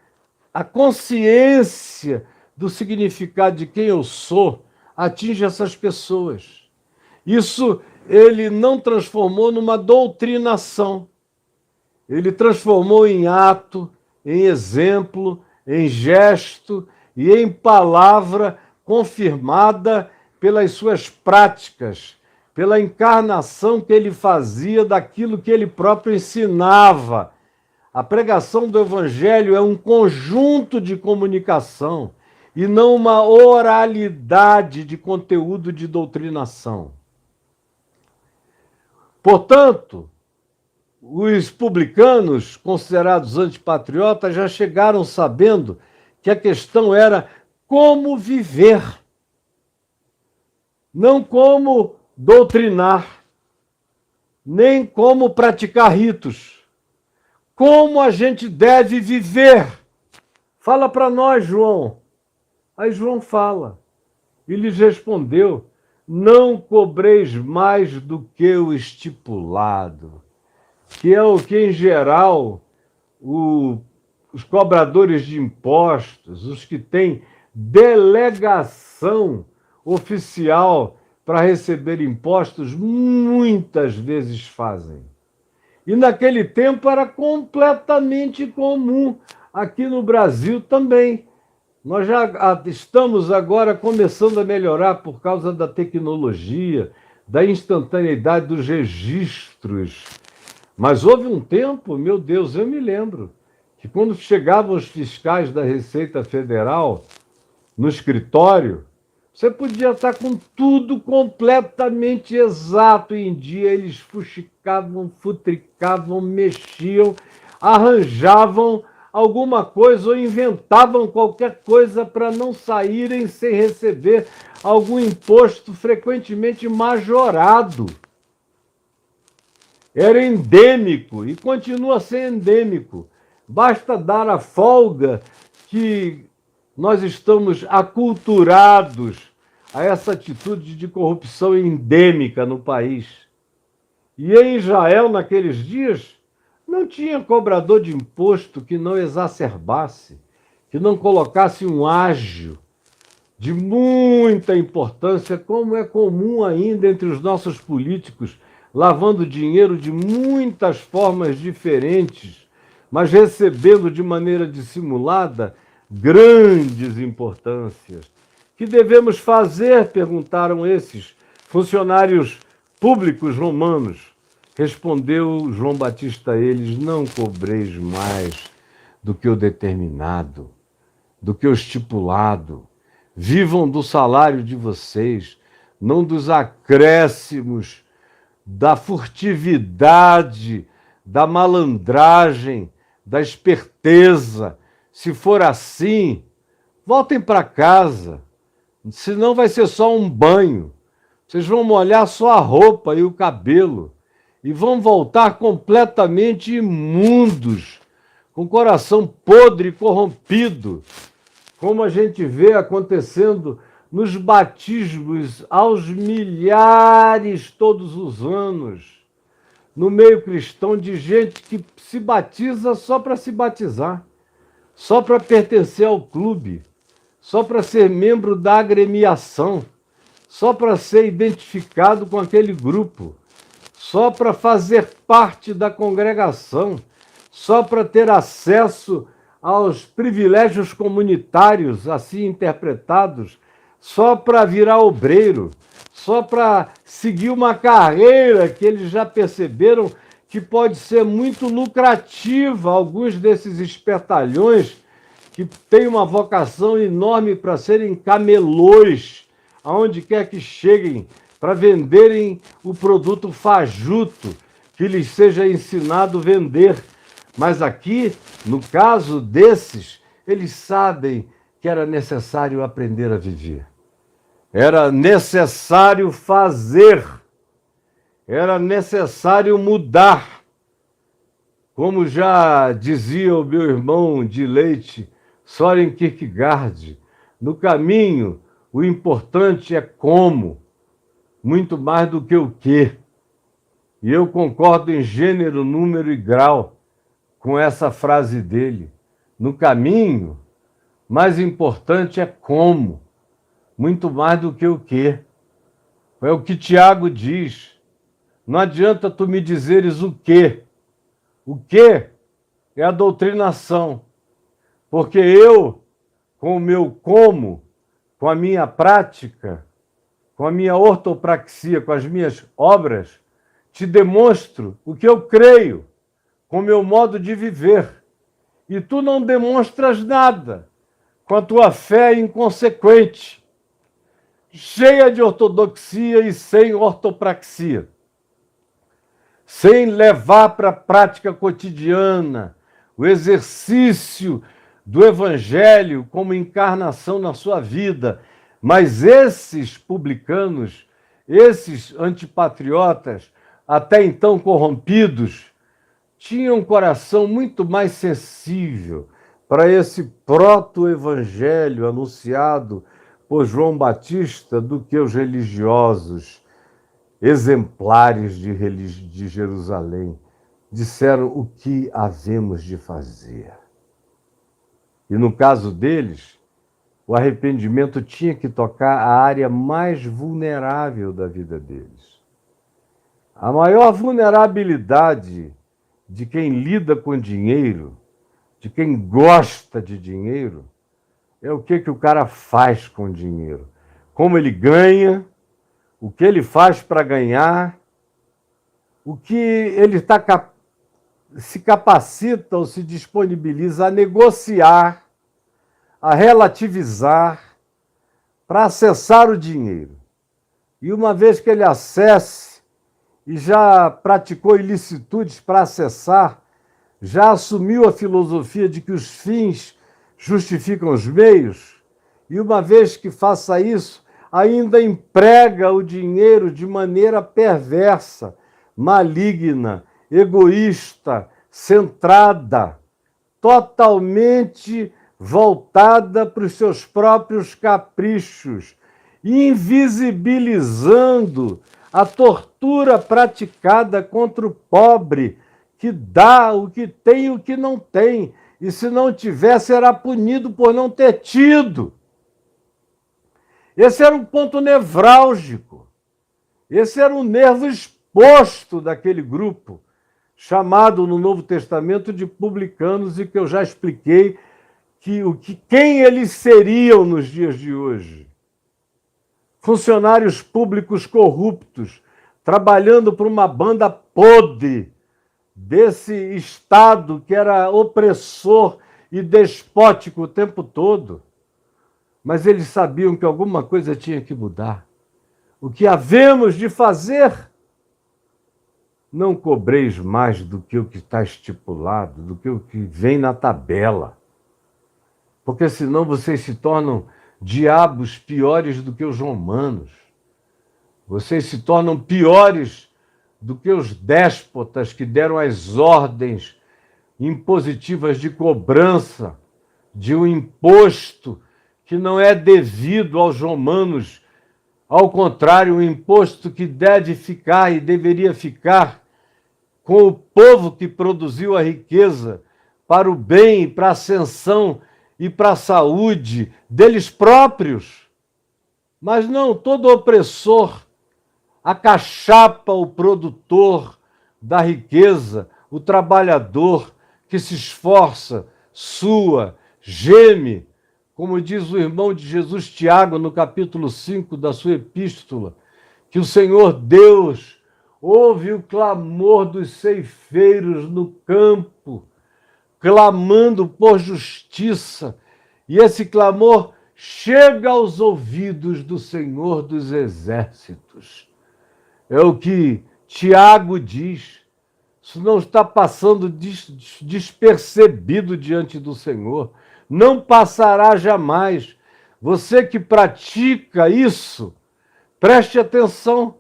Speaker 1: a consciência do significado de quem eu sou atinge essas pessoas. Isso ele não transformou numa doutrinação. Ele transformou em ato, em exemplo, em gesto e em palavra confirmada pelas suas práticas, pela encarnação que ele fazia daquilo que ele próprio ensinava. A pregação do Evangelho é um conjunto de comunicação e não uma oralidade de conteúdo de doutrinação. Portanto, os publicanos, considerados antipatriotas, já chegaram sabendo que a questão era como viver, não como doutrinar, nem como praticar ritos. Como a gente deve viver? Fala para nós, João. Aí João fala. E lhes respondeu, não cobreis mais do que o estipulado, que é o que, em geral, os cobradores de impostos, os que têm delegação oficial para receber impostos, muitas vezes fazem. E naquele tempo era completamente comum, aqui no Brasil também. Nós já estamos agora começando a melhorar por causa da tecnologia, da instantaneidade dos registros. Mas houve um tempo, meu Deus, eu me lembro, que quando chegavam os fiscais da Receita Federal no escritório, você podia estar com tudo completamente exato em dia. Eles fuxicavam, futricavam, mexiam, arranjavam alguma coisa ou inventavam qualquer coisa para não saírem sem receber algum imposto frequentemente majorado. Era endêmico e continua a ser endêmico. Basta dar a folga que nós estamos aculturados a essa atitude de corrupção endêmica no país. E em Israel, naqueles dias, não tinha cobrador de imposto que não exacerbasse, que não colocasse um ágio de muita importância, como é comum ainda entre os nossos políticos, lavando dinheiro de muitas formas diferentes, mas recebendo de maneira dissimulada grandes importâncias. Que devemos fazer? Perguntaram esses funcionários públicos romanos. Respondeu João Batista a eles: não cobreis mais do que o determinado, do que o estipulado. Vivam do salário de vocês, não dos acréscimos, da furtividade, da malandragem, da esperteza. Se for assim, voltem para casa, senão vai ser só um banho. Vocês vão molhar só a roupa e o cabelo e vão voltar completamente imundos, com o coração podre e corrompido, como a gente vê acontecendo nos batismos aos milhares todos os anos, no meio cristão, de gente que se batiza só para se batizar, só para pertencer ao clube, só para ser membro da agremiação, só para ser identificado com aquele grupo, só para fazer parte da congregação, só para ter acesso aos privilégios comunitários assim interpretados, só para virar obreiro, só para seguir uma carreira que eles já perceberam que pode ser muito lucrativa. Alguns desses espertalhões que têm uma vocação enorme para serem camelôs, aonde quer que cheguem, para venderem o produto fajuto que lhes seja ensinado a vender. Mas aqui, no caso desses, eles sabem que era necessário aprender a viver. Era necessário fazer. Era necessário mudar. Como já dizia o meu irmão de leite, Soren Kierkegaard, no caminho, o importante é como, muito mais do que o quê. E eu concordo em gênero, número e grau com essa frase dele. No caminho, mais importante é como, muito mais do que o quê. É o que Tiago diz. Não adianta tu me dizeres o quê. O quê é a doutrinação. Porque eu, com o meu como, com a minha prática, com a minha ortopraxia, com as minhas obras, te demonstro o que eu creio, com o meu modo de viver. E tu não demonstras nada, com a tua fé inconsequente, cheia de ortodoxia e sem ortopraxia, sem levar para a prática cotidiana o exercício do evangelho como encarnação na sua vida. Mas esses publicanos, esses antipatriotas, até então corrompidos, tinham um coração muito mais sensível para esse proto-evangelho anunciado por João Batista do que os religiosos exemplares de Jerusalém. Disseram o que havemos de fazer. E no caso deles, o arrependimento tinha que tocar a área mais vulnerável da vida deles. A maior vulnerabilidade de quem lida com dinheiro, de quem gosta de dinheiro, é o que o cara faz com o dinheiro. Como ele ganha, o que ele faz para ganhar, o que ele se capacita ou se disponibiliza a negociar, a relativizar, para acessar o dinheiro. E uma vez que ele acesse e já praticou ilicitudes para acessar, já assumiu a filosofia de que os fins justificam os meios, e uma vez que faça isso, ainda emprega o dinheiro de maneira perversa, maligna, egoísta, centrada, totalmente voltada para os seus próprios caprichos, invisibilizando a tortura praticada contra o pobre, que dá o que tem e o que não tem, e se não tiver, será punido por não ter tido. Esse era um ponto nevrálgico, esse era um nervo exposto daquele grupo, chamado no Novo Testamento de publicanos, e que eu já expliquei quem eles seriam nos dias de hoje. Funcionários públicos corruptos, trabalhando para uma banda podre desse Estado que era opressor e despótico o tempo todo. Mas eles sabiam que alguma coisa tinha que mudar. O que havemos de fazer? Não cobreis mais do que o que está estipulado, do que o que vem na tabela. Porque senão vocês se tornam diabos piores do que os romanos. Vocês se tornam piores do que os déspotas que deram as ordens impositivas de cobrança de um imposto que não é devido aos romanos. Ao contrário, um imposto que deve ficar e deveria ficar com o povo que produziu a riqueza para o bem, para a ascensão e para a saúde deles próprios. Mas não, todo opressor acachapa o produtor da riqueza, o trabalhador que se esforça, sua, geme, como diz o irmão de Jesus Tiago no capítulo 5 da sua epístola, que o Senhor Deus ouve o clamor dos ceifeiros no campo, clamando por justiça, e esse clamor chega aos ouvidos do Senhor dos Exércitos. É o que Tiago diz. Isso não está passando despercebido diante do Senhor. Não passará jamais. Você que pratica isso, preste atenção.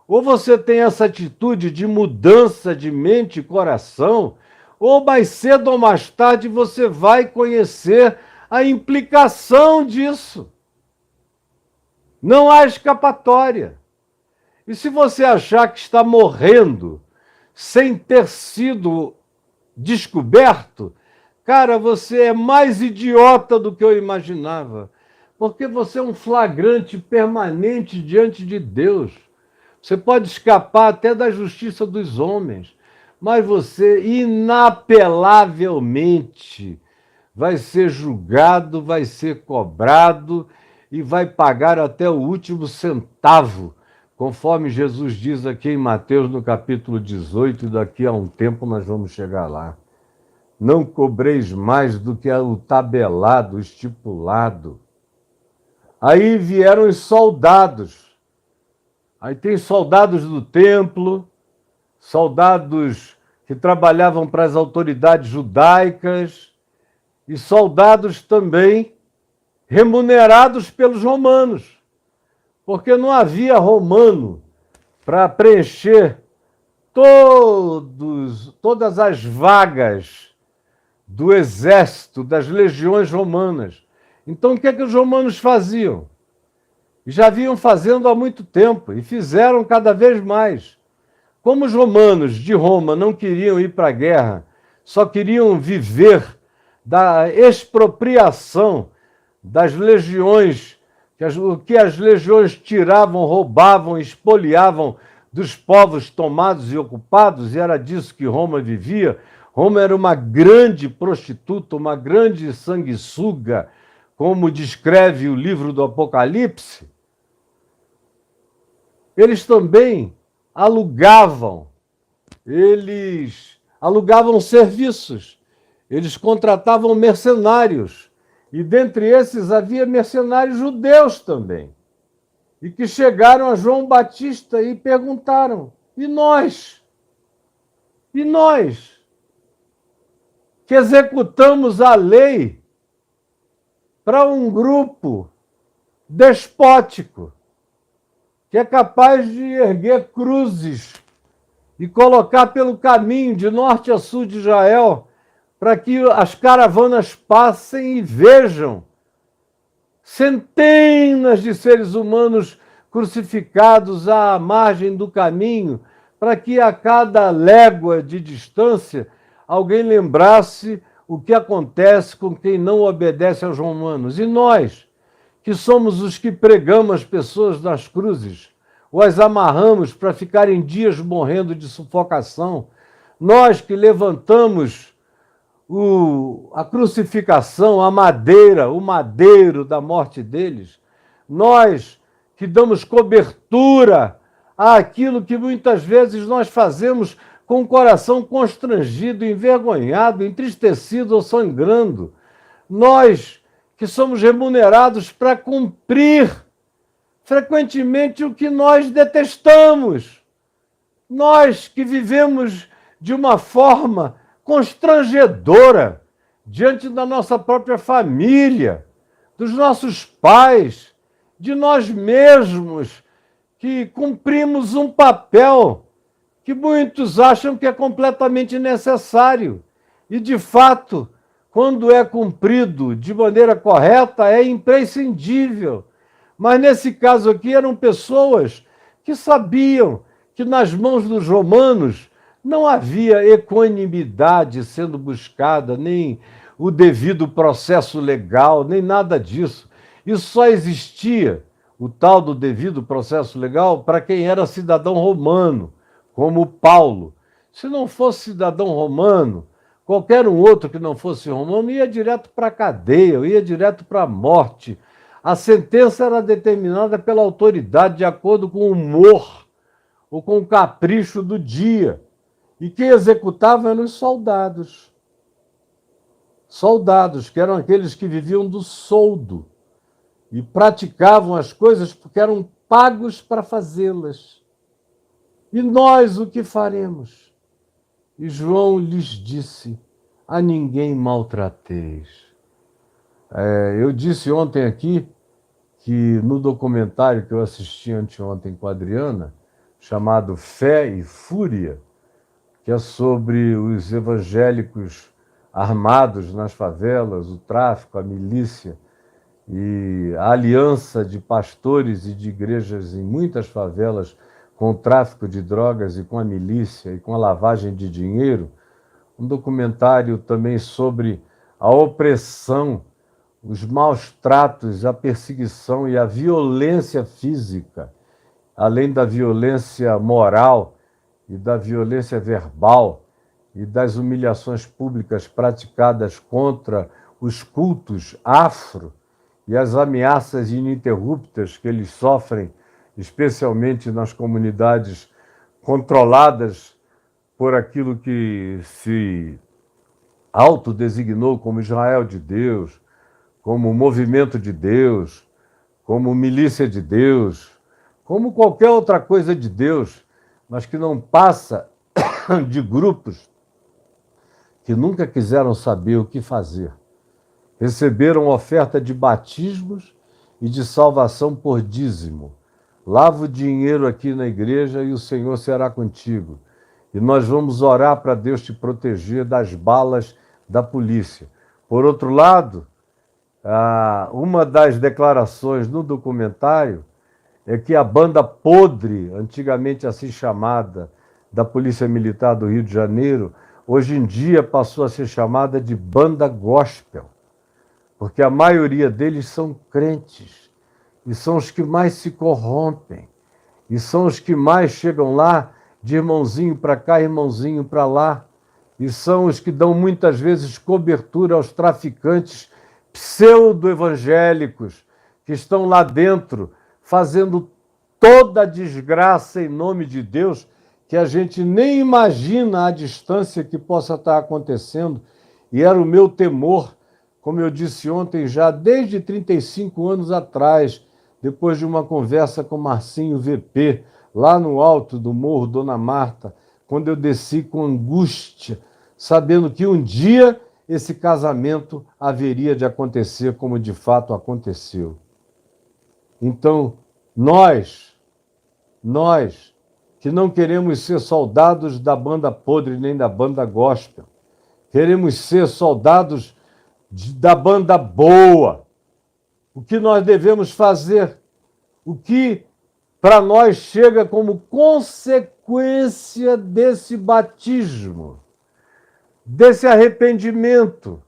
Speaker 1: Ou você tem essa atitude de mudança de mente e coração, ou mais cedo ou mais tarde você vai conhecer a implicação disso. Não há escapatória. E se você achar que está morrendo sem ter sido descoberto, cara, você é mais idiota do que eu imaginava. Porque você é um flagrante permanente diante de Deus. Você pode escapar até da justiça dos homens, mas você, inapelavelmente, vai ser julgado, vai ser cobrado e vai pagar até o último centavo, conforme Jesus diz aqui em Mateus, no capítulo 18, e daqui a um tempo nós vamos chegar lá. Não cobreis mais do que o tabelado, o estipulado. Aí vieram os soldados. Aí tem soldados do templo, soldados que trabalhavam para as autoridades judaicas e soldados também remunerados pelos romanos, porque não havia romano para preencher todas as vagas do exército, das legiões romanas. Então, o que é que os romanos faziam? Já vinham fazendo há muito tempo e fizeram cada vez mais. Como os romanos de Roma não queriam ir para a guerra, só queriam viver da expropriação das legiões, o que as legiões tiravam, roubavam, espoliavam dos povos tomados e ocupados, e era disso que Roma vivia. Roma era uma grande prostituta, uma grande sanguessuga, como descreve o livro do Apocalipse, eles também eles alugavam serviços, eles contratavam mercenários, e dentre esses havia mercenários judeus também, e que chegaram a João Batista e perguntaram: e nós? E nós? Que executamos a lei para um grupo despótico, que é capaz de erguer cruzes e colocar pelo caminho de norte a sul de Israel, para que as caravanas passem e vejam centenas de seres humanos crucificados à margem do caminho, para que a cada légua de distância alguém lembrasse o que acontece com quem não obedece aos romanos. E nós, que somos os que pregamos as pessoas nas cruzes, ou as amarramos para ficarem dias morrendo de sufocação, nós que levantamos a crucificação, a madeira, o madeiro da morte deles, nós que damos cobertura àquilo que muitas vezes nós fazemos com o coração constrangido, envergonhado, entristecido ou sangrando, nós que somos remunerados para cumprir frequentemente o que nós detestamos, nós que vivemos de uma forma constrangedora diante da nossa própria família, dos nossos pais, de nós mesmos, que cumprimos um papel que muitos acham que é completamente necessário. E, de fato, quando é cumprido de maneira correta, é imprescindível. Mas, nesse caso aqui, eram pessoas que sabiam que nas mãos dos romanos não havia equanimidade sendo buscada, nem o devido processo legal, nem nada disso. Isso só existia, o tal do devido processo legal, para quem era cidadão romano, como Paulo. Se não fosse cidadão romano, qualquer um outro que não fosse romano ia direto para a cadeia, ia direto para a morte. A sentença era determinada pela autoridade de acordo com o humor ou com o capricho do dia. E quem executava eram os soldados. Soldados, que eram aqueles que viviam do soldo e praticavam as coisas porque eram pagos para fazê-las. E nós o que faremos? E João lhes disse: a ninguém maltrateis. Eu disse ontem aqui que no documentário que eu assisti anteontem com a Adriana, chamado Fé e Fúria, que é sobre os evangélicos armados nas favelas, o tráfico, a milícia e a aliança de pastores e de igrejas em muitas favelas com o tráfico de drogas e com a milícia e com a lavagem de dinheiro, um documentário também sobre a opressão, os maus tratos, a perseguição e a violência física, além da violência moral e da violência verbal e das humilhações públicas praticadas contra os cultos afro e as ameaças ininterruptas que eles sofrem, especialmente nas comunidades controladas por aquilo que se autodesignou como Israel de Deus, como movimento de Deus, como milícia de Deus, como qualquer outra coisa de Deus, mas que não passa de grupos que nunca quiseram saber o que fazer. Receberam oferta de batismos e de salvação por dízimo. Lava o dinheiro aqui na igreja e o Senhor será contigo. E nós vamos orar para Deus te proteger das balas da polícia. Por outro lado, uma das declarações no documentário é que a banda podre, antigamente assim chamada, da Polícia Militar do Rio de Janeiro, hoje em dia passou a ser chamada de banda gospel, porque a maioria deles são crentes, e são os que mais se corrompem, e são os que mais chegam lá de irmãozinho para cá, irmãozinho para lá, e são os que dão muitas vezes cobertura aos traficantes pseudo-evangélicos que estão lá dentro fazendo toda a desgraça em nome de Deus, que a gente nem imagina a distância que possa estar acontecendo. E era o meu temor, como eu disse ontem, já desde 35 anos atrás, depois de uma conversa com Marcinho VP, lá no alto do Morro Dona Marta, quando eu desci com angústia, sabendo que um dia esse casamento haveria de acontecer como de fato aconteceu. Então, nós que não queremos ser soldados da banda podre nem da banda gospel, queremos ser soldados da banda boa. O que nós devemos fazer? O que para nós chega como consequência desse batismo, desse arrependimento,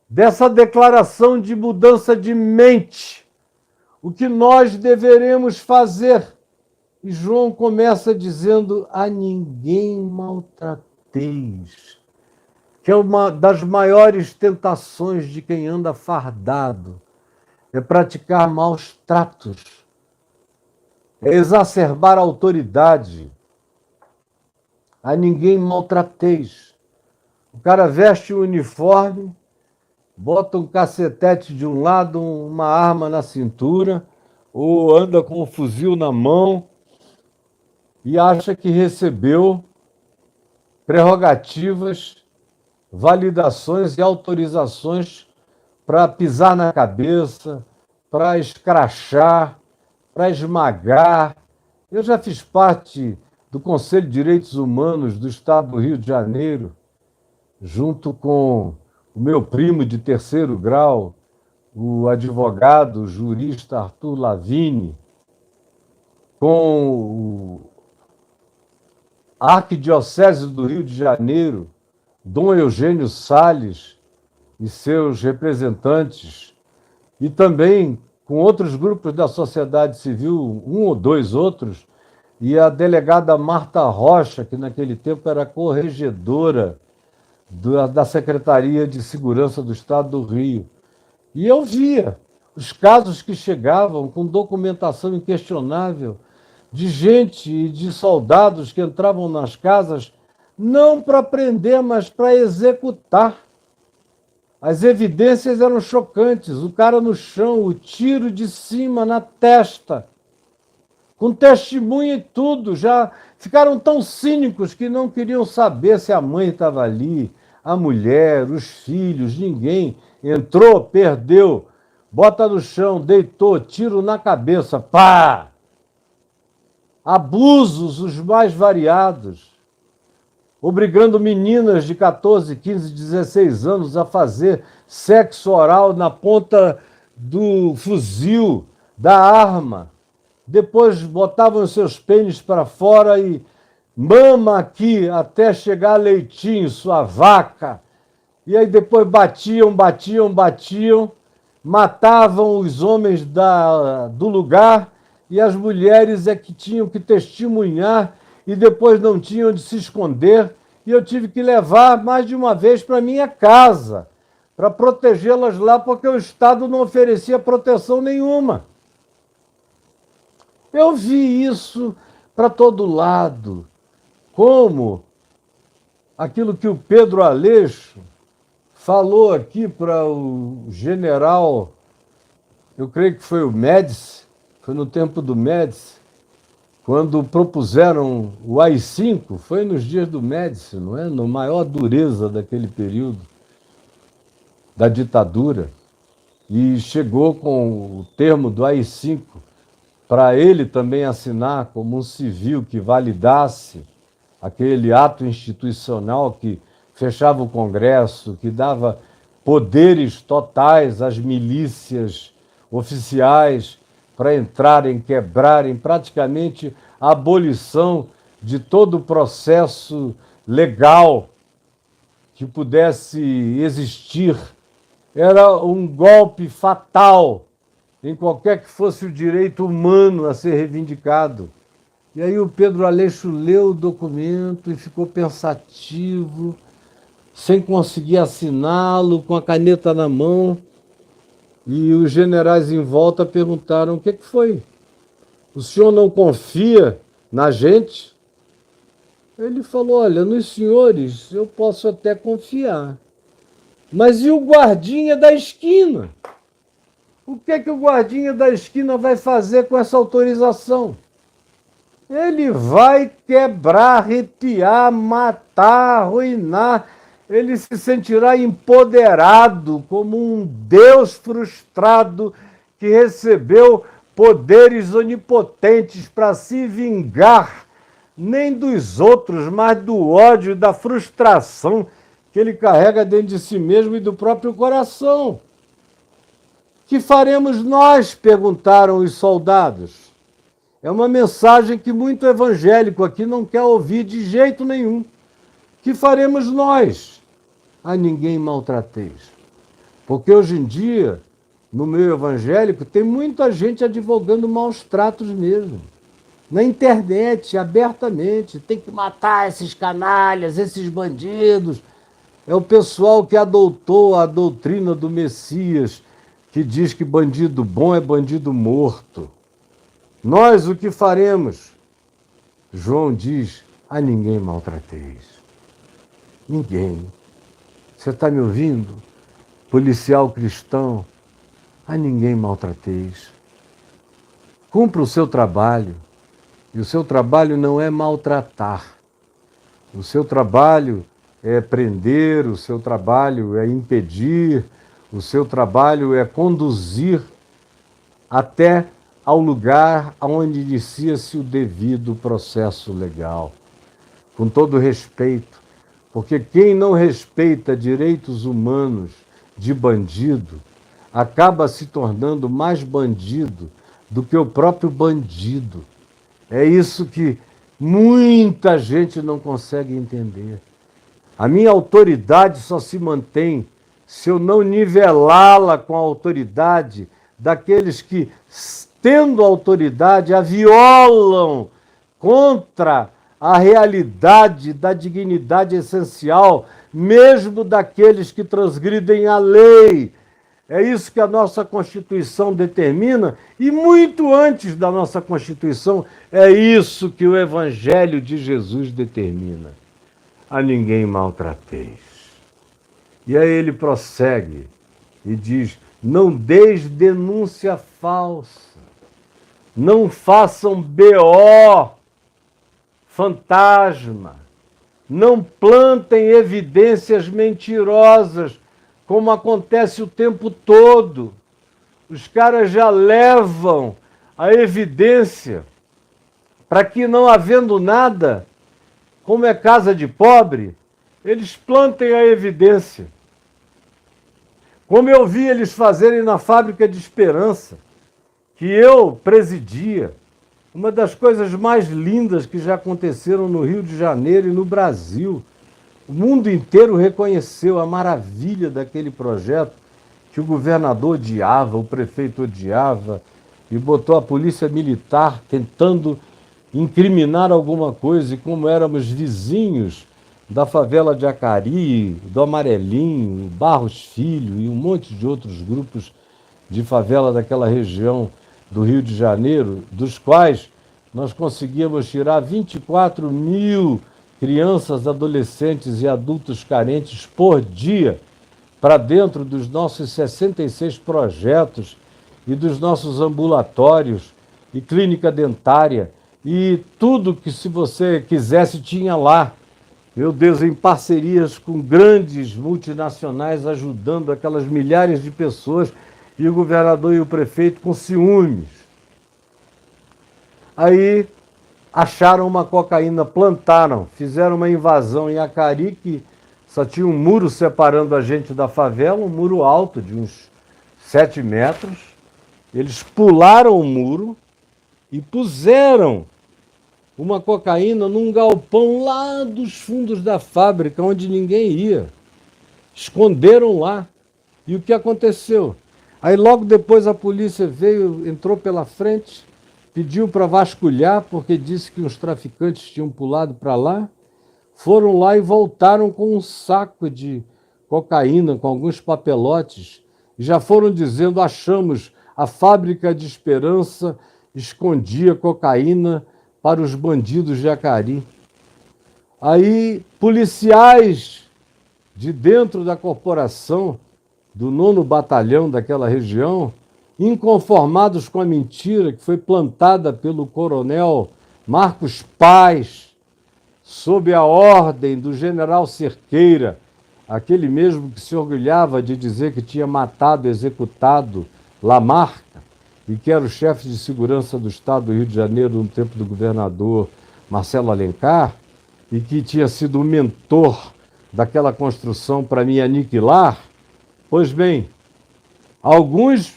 Speaker 1: dessa declaração de mudança de mente? O que nós deveremos fazer? E João começa dizendo: a ninguém maltrateis, que é uma das maiores tentações de quem anda fardado, é praticar maus tratos, é exacerbar a autoridade. A ninguém maltrateis. O cara veste o uniforme, bota um cacetete de um lado, uma arma na cintura, ou anda com um fuzil na mão e acha que recebeu prerrogativas, validações e autorizações para pisar na cabeça, para escrachar, para esmagar. Eu já fiz parte do Conselho de Direitos Humanos do Estado do Rio de Janeiro, junto com o meu primo de terceiro grau, o advogado, jurista Arthur Lavigne, com a Arquidiocese do Rio de Janeiro, Dom Eugênio Salles e seus representantes, e também com outros grupos da sociedade civil, um ou dois outros, e a delegada Marta Rocha, que naquele tempo era corregedora da Secretaria de Segurança do Estado do Rio. E eu via os casos que chegavam com documentação inquestionável de gente e de soldados que entravam nas casas não para prender, mas para executar. As evidências eram chocantes. O cara no chão, o tiro de cima na testa, com testemunha e tudo. Já ficaram tão cínicos que não queriam saber se a mãe estava ali, a mulher, os filhos, ninguém. Entrou, perdeu, bota no chão, deitou, tiro na cabeça, pá! Abusos os mais variados, obrigando meninas de 14, 15, 16 anos a fazer sexo oral na ponta do fuzil, da arma. Depois botavam seus pênis para fora e mama aqui até chegar leitinho, sua vaca. E aí depois batiam, matavam os homens do lugar e as mulheres é que tinham que testemunhar e depois não tinham de se esconder. E eu tive que levar mais de uma vez para minha casa, para protegê-las lá, porque o Estado não oferecia proteção nenhuma. Eu vi isso para todo lado, como aquilo que o Pedro Aleixo falou aqui para o general, eu creio que foi o Médici, foi no tempo do Médici, quando propuseram o AI-5, foi nos dias do Médici, não é? Na maior dureza daquele período da ditadura, e chegou com o termo do AI-5 para ele também assinar como um civil que validasse aquele ato institucional que fechava o Congresso, que dava poderes totais às milícias oficiais para entrarem, quebrarem, praticamente a abolição de todo o processo legal que pudesse existir. Era um golpe fatal em qualquer que fosse o direito humano a ser reivindicado. E aí o Pedro Aleixo leu o documento e ficou pensativo, sem conseguir assiná-lo, com a caneta na mão. E os generais em volta perguntaram: o que foi? O senhor não confia na gente? Ele falou: olha, nos senhores eu posso até confiar. Mas e o guardinha da esquina? O que o guardinha da esquina vai fazer com essa autorização? Ele vai quebrar, arrepiar, matar, arruinar. Ele se sentirá empoderado como um Deus frustrado que recebeu poderes onipotentes para se vingar, nem dos outros, mas do ódio e da frustração que ele carrega dentro de si mesmo e do próprio coração. Que faremos nós? Perguntaram os soldados. É uma mensagem que muito evangélico aqui não quer ouvir de jeito nenhum. Que faremos nós? A ninguém maltrateis. Porque hoje em dia, no meio evangélico, tem muita gente advogando maus tratos mesmo. Na internet, abertamente. Tem que matar esses canalhas, esses bandidos. É o pessoal que adotou a doutrina do Messias, que diz que bandido bom é bandido morto. Nós o que faremos? João diz: a ninguém maltrateis. Ninguém. Você está me ouvindo? Policial cristão, a ninguém maltrateis. Cumpra o seu trabalho. E o seu trabalho não é maltratar. O seu trabalho é prender, o seu trabalho é impedir, o seu trabalho é conduzir até ao lugar onde inicia-se o devido processo legal. Com todo respeito, porque quem não respeita direitos humanos de bandido acaba se tornando mais bandido do que o próprio bandido. É isso que muita gente não consegue entender. A minha autoridade só se mantém se eu não nivelá-la com a autoridade daqueles que, tendo autoridade, a violam contra a realidade da dignidade essencial, mesmo daqueles que transgridem a lei. É isso que a nossa Constituição determina, e muito antes da nossa Constituição, é isso que o Evangelho de Jesus determina. A ninguém maltrateis. E aí ele prossegue e diz: não deis denúncia falsa, não façam BO, fantasma, não plantem evidências mentirosas, como acontece o tempo todo. Os caras já levam a evidência para que, não havendo nada, como é casa de pobre, eles plantem a evidência. Como eu vi eles fazerem na Fábrica de Esperança, que eu presidia, uma das coisas mais lindas que já aconteceram no Rio de Janeiro e no Brasil. O mundo inteiro reconheceu a maravilha daquele projeto que o governador odiava, o prefeito odiava, e botou a polícia militar tentando incriminar alguma coisa, e como éramos vizinhos da favela de Acari, do Amarelinho, Barros Filho e um monte de outros grupos de favela daquela região do Rio de Janeiro, dos quais nós conseguíamos tirar 24 mil crianças, adolescentes e adultos carentes por dia para dentro dos nossos 66 projetos e dos nossos ambulatórios e clínica dentária e tudo que, se você quisesse, tinha lá. Meu Deus, em parcerias com grandes multinacionais, ajudando aquelas milhares de pessoas, e o governador e o prefeito com ciúmes. Aí acharam uma cocaína, plantaram, fizeram uma invasão em Acari, que só tinha um muro separando a gente da favela, um muro alto de uns 7 metros. Eles pularam o muro e puseram uma cocaína num galpão lá dos fundos da fábrica, onde ninguém ia. Esconderam lá. E o que aconteceu? Aí logo depois a polícia veio, entrou pela frente, pediu para vasculhar, porque disse que os traficantes tinham pulado para lá. Foram lá e voltaram com um saco de cocaína, com alguns papelotes, e já foram dizendo: achamos a fábrica de Esperança escondia cocaína para os bandidos de Acari. Aí, policiais de dentro da corporação, do 9º Batalhão daquela região, inconformados com a mentira que foi plantada pelo coronel Marcos Paz, sob a ordem do general Cerqueira, aquele mesmo que se orgulhava de dizer que tinha matado e executado Lamarca, e que era o chefe de segurança do Estado do Rio de Janeiro no tempo do governador Marcelo Alencar, e que tinha sido o mentor daquela construção para me aniquilar. Pois bem, alguns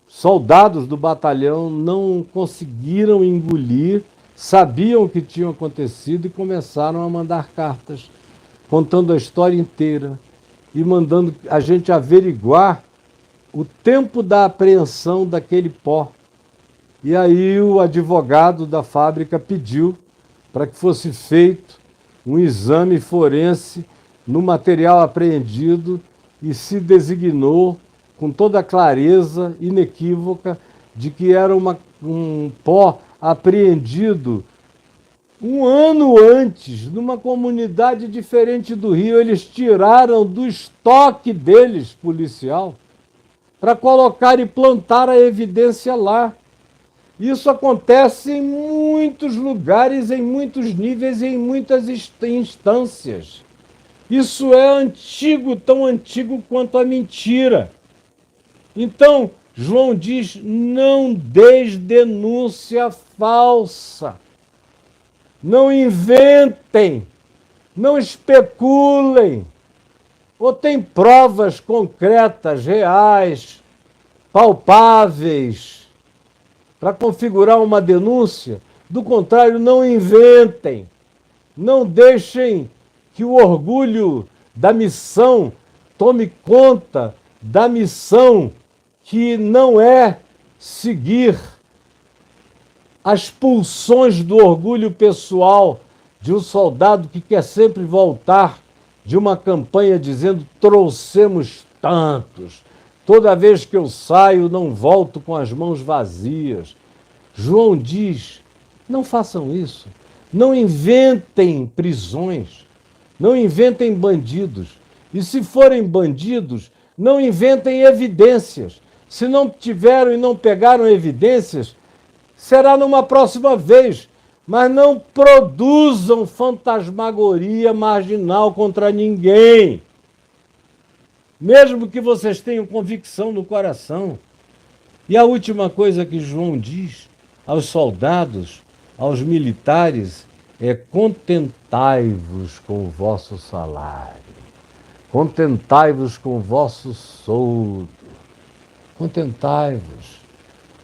Speaker 1: soldados do batalhão não conseguiram engolir, sabiam o que tinha acontecido e começaram a mandar cartas, contando a história inteira e mandando a gente averiguar o tempo da apreensão daquele pó. E aí o advogado da fábrica pediu para que fosse feito um exame forense no material apreendido e se designou com toda a clareza inequívoca de que era um pó apreendido um ano antes, numa comunidade diferente do Rio. Eles tiraram do estoque deles, policial, para colocar e plantar a evidência lá. Isso acontece em muitos lugares, em muitos níveis e em muitas instâncias. Isso é antigo, tão antigo quanto a mentira. Então, João diz: não deis denúncia falsa. Não inventem, não especulem. Ou tem provas concretas, reais, palpáveis, para configurar uma denúncia? Do contrário, não inventem. Não deixem que o orgulho da missão tome conta da missão, que não é seguir as pulsões do orgulho pessoal de um soldado que quer sempre voltar de uma campanha dizendo: trouxemos tantos, toda vez que eu saio não volto com as mãos vazias. João diz: não façam isso, não inventem prisões, não inventem bandidos, e se forem bandidos, não inventem evidências. Se não tiveram e não pegaram evidências, será numa próxima vez, mas não produzam fantasmagoria marginal contra ninguém. Mesmo que vocês tenham convicção no coração. E a última coisa que João diz aos soldados, aos militares, é: contentai-vos com o vosso salário, contentai-vos com o vosso soldo, contentai-vos.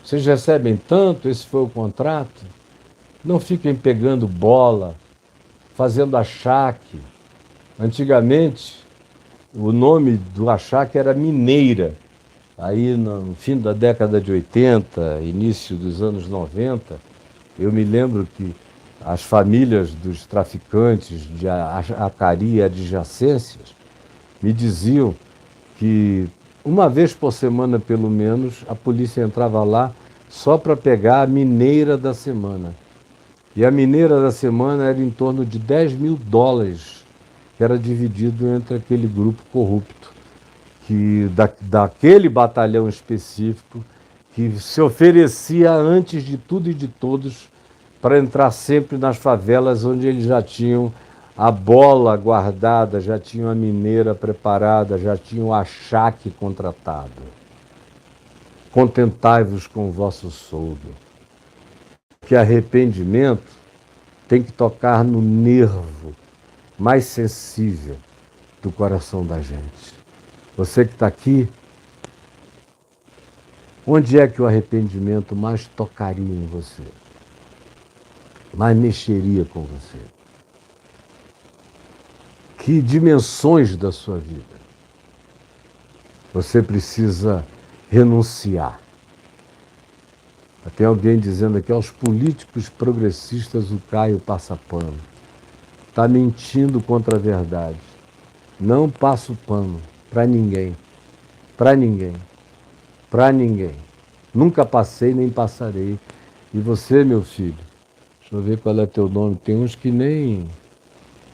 Speaker 1: Vocês recebem tanto, esse foi o contrato. Não fiquem pegando bola, fazendo achaque. Antigamente, o nome do achaque era mineira. Aí, no fim da década de 80, início dos anos 90, eu me lembro que as famílias dos traficantes de Acari e adjacências me diziam que uma vez por semana, pelo menos, a polícia entrava lá só para pegar a mineira da semana. E a mineira da semana era em torno de $10.000, que era dividido entre aquele grupo corrupto, que daquele batalhão específico, que se oferecia antes de tudo e de todos para entrar sempre nas favelas onde eles já tinham a bola guardada, já tinham a mineira preparada, já tinham o achaque contratado. Contentai-vos com o vosso soldo. Que arrependimento tem que tocar no nervo mais sensível do coração da gente. Você que está aqui, onde é que o arrependimento mais tocaria em você? Mais mexeria com você? Que dimensões da sua vida você precisa renunciar? Tem alguém dizendo aqui: aos políticos progressistas o Caio passa pano. Está mentindo contra a verdade. Não passo pano para ninguém. Para ninguém. para ninguém. Nunca passei nem passarei. E você, meu filho, deixa eu ver qual é teu nome, tem uns que nem...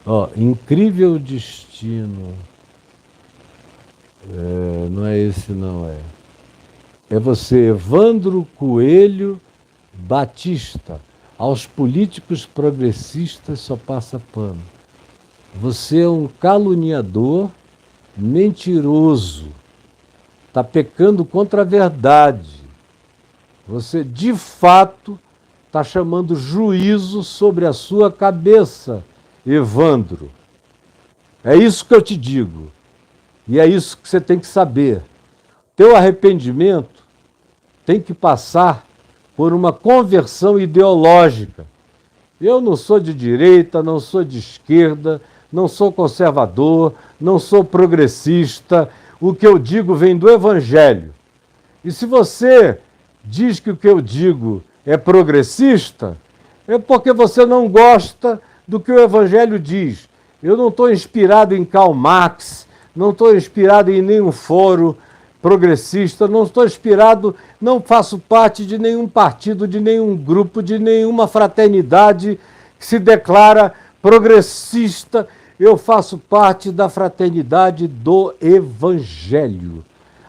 Speaker 1: Ó, Incrível Destino. Não é esse, não é. É você, Evandro Coelho Batista. Aos políticos progressistas só passa pano. Você é um caluniador mentiroso. Está pecando contra a verdade. Você, de fato, está chamando juízo sobre a sua cabeça, Evandro. É isso que eu te digo. E é isso que você tem que saber. Teu arrependimento tem que passar por uma conversão ideológica. Eu não sou de direita, não sou de esquerda, não sou conservador, não sou progressista. O que eu digo vem do Evangelho. E se você diz que o que eu digo é progressista, é porque você não gosta do que o Evangelho diz. Eu não estou inspirado em Karl Marx, não estou inspirado em nenhum fórum progressista, não estou inspirado, não faço parte de nenhum partido, de nenhum grupo, de nenhuma fraternidade que se declara progressista. Eu faço parte da fraternidade do Evangelho,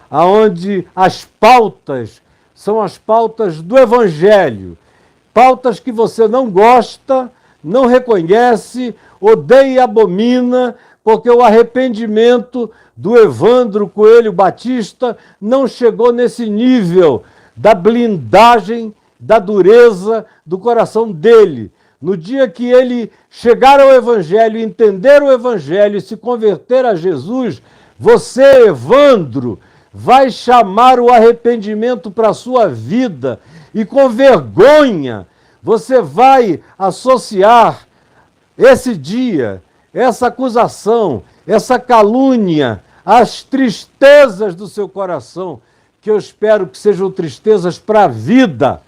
Speaker 1: aonde as pautas são as pautas do Evangelho, pautas que você não gosta, não reconhece, odeia e abomina, porque o arrependimento do Evandro Coelho Batista não chegou nesse nível da blindagem, da dureza do coração dele. No dia que ele chegar ao Evangelho, entender o Evangelho e se converter a Jesus, você, Evandro, vai chamar o arrependimento para a sua vida e com vergonha você vai associar esse dia, essa acusação, essa calúnia, as tristezas do seu coração, que eu espero que sejam tristezas para a vida,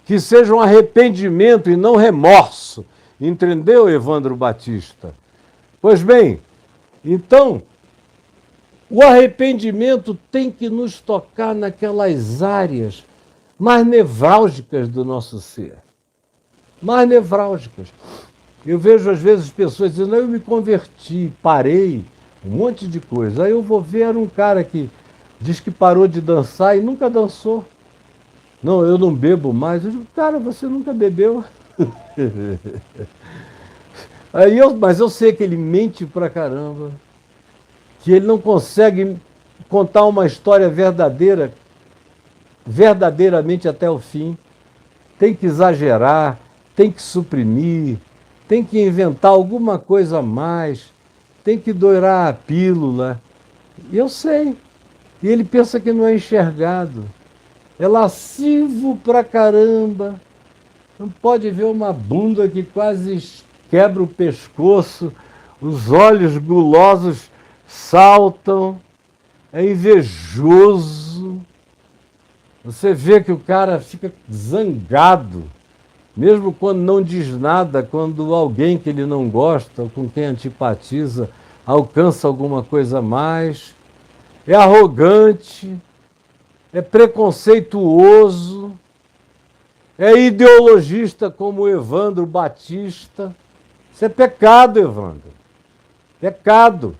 Speaker 1: que sejam arrependimento e não remorso. Entendeu, Evandro Batista? Pois bem, então, o arrependimento tem que nos tocar naquelas áreas mais nevrálgicas do nosso ser. Mais nevrálgicas. Eu vejo, às vezes, pessoas dizendo, eu me converti, parei, um monte de coisa. Aí eu vou ver, era um cara que diz que parou de dançar e nunca dançou. Não, eu não bebo mais. Eu digo, cara, você nunca bebeu. Mas eu sei que ele mente pra caramba, que ele não consegue contar uma história verdadeira, verdadeiramente até o fim. Tem que exagerar, tem que suprimir, tem que inventar alguma coisa a mais, tem que dourar a pílula. E eu sei. E ele pensa que não é enxergado. É lascivo pra caramba. Não pode ver uma bunda que quase quebra o pescoço, os olhos gulosos saltam, é invejoso. Você vê que o cara fica zangado, mesmo quando não diz nada, quando alguém que ele não gosta, ou com quem antipatiza, alcança alguma coisa a mais, é arrogante, é preconceituoso, é ideologista como o Evandro Batista. Isso é pecado, Evandro. Pecado.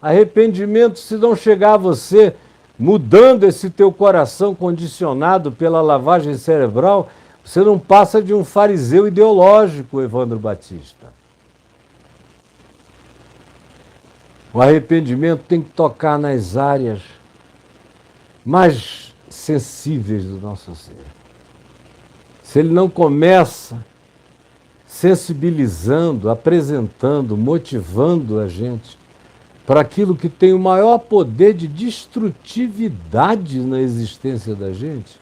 Speaker 1: Arrependimento, se não chegar a você, mudando esse teu coração condicionado pela lavagem cerebral, você não passa de um fariseu ideológico, Evandro Batista. O arrependimento tem que tocar nas áreas mais sensíveis do nosso ser. Se ele não começa sensibilizando, apresentando, motivando a gente para aquilo que tem o maior poder de destrutividade na existência da gente,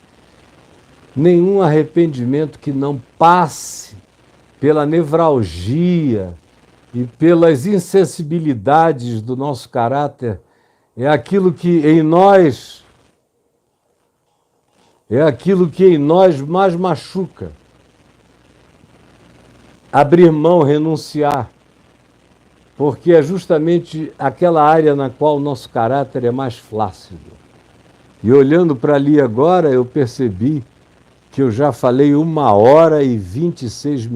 Speaker 1: nenhum arrependimento que não passe pela nevralgia e pelas insensibilidades do nosso caráter é aquilo que em nós mais machuca. Abrir mão, renunciar, porque é justamente aquela área na qual o nosso caráter é mais flácido. E olhando para ali agora, eu percebi que eu já falei 1h26.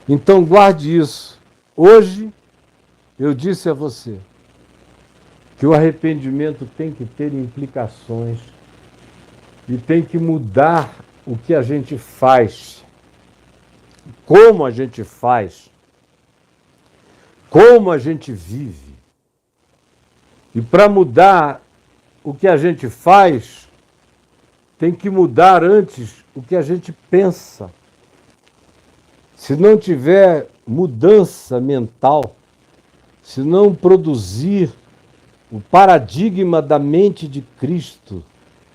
Speaker 1: Então guarde isso. Hoje eu disse a você que o arrependimento tem que ter implicações e tem que mudar o que a gente faz, como a gente faz, como a gente vive. E para mudar o que a gente faz, tem que mudar antes o que a gente pensa. Se não tiver mudança mental, se não produzir o paradigma da mente de Cristo,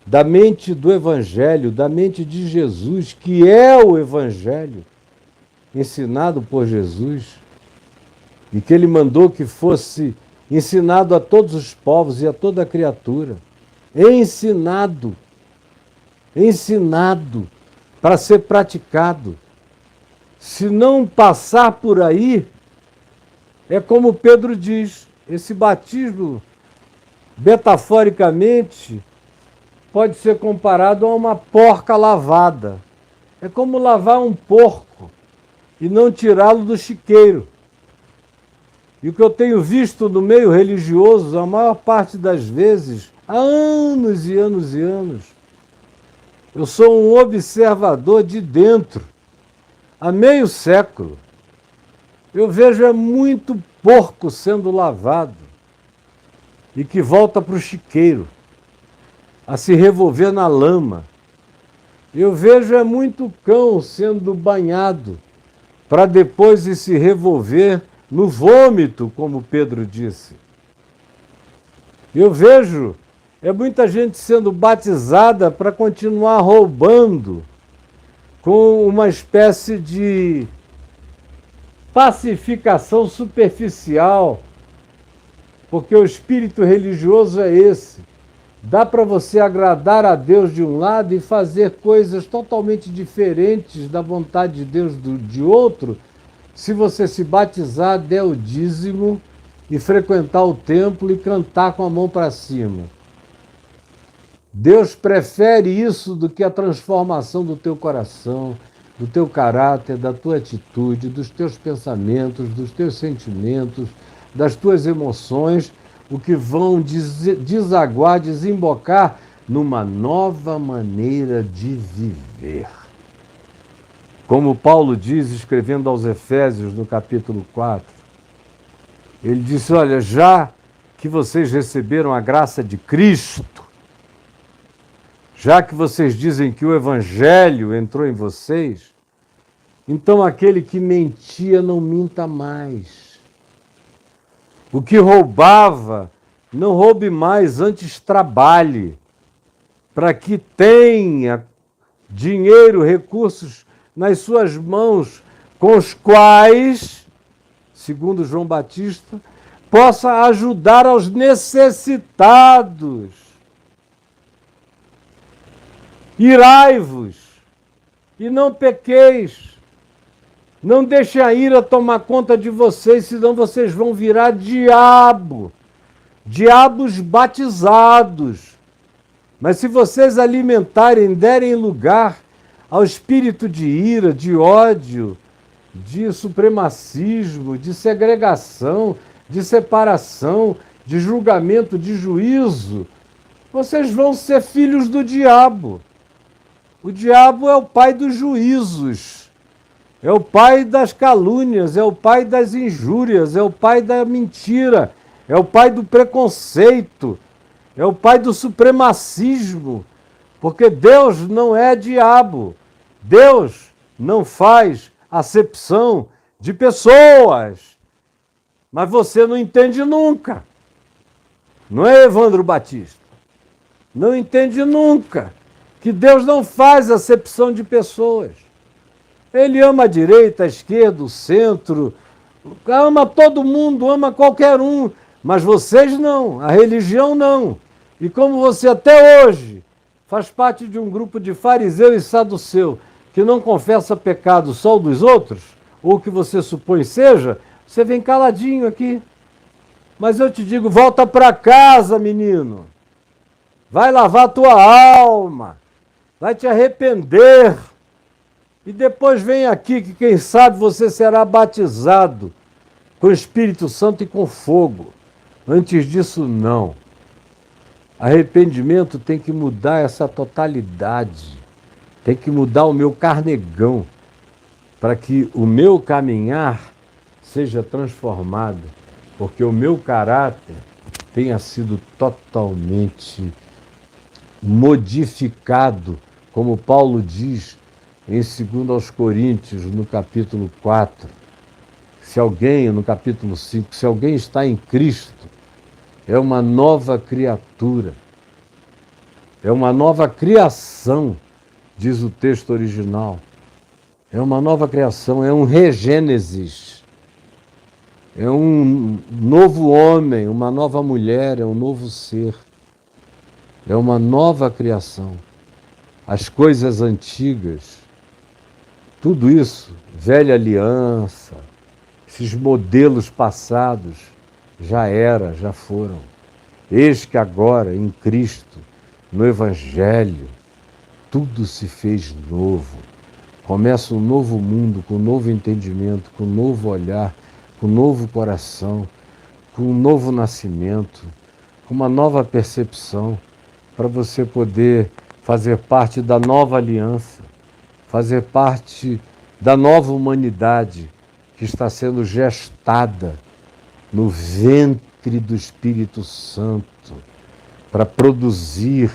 Speaker 1: da mente do Evangelho, da mente de Jesus, que é o Evangelho ensinado por Jesus, e que ele mandou que fosse ensinado a todos os povos e a toda criatura. Ensinado para ser praticado. Se não passar por aí, é como Pedro diz, esse batismo, metaforicamente, pode ser comparado a uma porca lavada. É como lavar um porco e não tirá-lo do chiqueiro. E o que eu tenho visto no meio religioso, a maior parte das vezes, há anos e anos e anos, eu sou um observador de dentro, há meio século. Eu vejo muito porco sendo lavado e que volta para o chiqueiro, a se revolver na lama. Eu vejo muito cão sendo banhado para depois se revolver no vômito, como Pedro disse. Eu vejo muita gente sendo batizada para continuar roubando, com uma espécie de pacificação superficial, porque o espírito religioso é esse. Dá para você agradar a Deus de um lado e fazer coisas totalmente diferentes da vontade de Deus de outro, se você se batizar, der o dízimo e frequentar o templo e cantar com a mão para cima. Deus prefere isso do que a transformação do teu coração, do teu caráter, da tua atitude, dos teus pensamentos, dos teus sentimentos, das tuas emoções, o que vão desaguar, desembocar numa nova maneira de viver. Como Paulo diz, escrevendo aos Efésios, no capítulo 4, ele disse, olha, já que vocês receberam a graça de Cristo, já que vocês dizem que o Evangelho entrou em vocês, então aquele que mentia não minta mais. O que roubava, não roube mais, antes trabalhe, para que tenha dinheiro, recursos nas suas mãos, com os quais, segundo João Batista, possa ajudar aos necessitados. Irai-vos e não pequeis. Não deixem a ira tomar conta de vocês, senão vocês vão virar diabos batizados. Mas se vocês alimentarem, derem lugar ao espírito de ira, de ódio, de supremacismo, de segregação, de separação, de julgamento, de juízo, vocês vão ser filhos do diabo. O diabo é o pai dos juízos, é o pai das calúnias, é o pai das injúrias, é o pai da mentira, é o pai do preconceito, é o pai do supremacismo, porque Deus não é diabo. Deus não faz acepção de pessoas. Mas você não entende nunca. Não é, Evandro Batista? Não entende nunca que Deus não faz acepção de pessoas. Ele ama a direita, a esquerda, o centro, ama todo mundo, ama qualquer um, mas vocês não, a religião não. E como você até hoje faz parte de um grupo de fariseu e saduceu que não confessa pecado só dos outros, ou que você supõe seja, você vem caladinho aqui. Mas eu te digo, volta para casa, menino. vai lavar tua alma, vai te arrepender. E depois vem aqui que quem sabe você será batizado com o Espírito Santo e com fogo. Antes disso, não. Arrependimento tem que mudar essa totalidade. Tem que mudar o meu carnegão para que o meu caminhar seja transformado, porque o meu caráter tenha sido totalmente modificado, como Paulo diz em 2 Coríntios, no capítulo 4. Se alguém, no capítulo 5, se alguém está em Cristo, é uma nova criatura, é uma nova criação, diz o texto original. É uma nova criação, é um regênesis, é um novo homem, uma nova mulher, é um novo ser, é uma nova criação. As coisas antigas, tudo isso, velha aliança, esses modelos passados, já foram. Eis que agora, em Cristo, no Evangelho, tudo se fez novo. Começa um novo mundo, com um novo entendimento, com um novo olhar, com um novo coração, com um novo nascimento, com uma nova percepção, para você poder fazer parte da nova aliança, fazer parte da nova humanidade que está sendo gestada no ventre do Espírito Santo, para produzir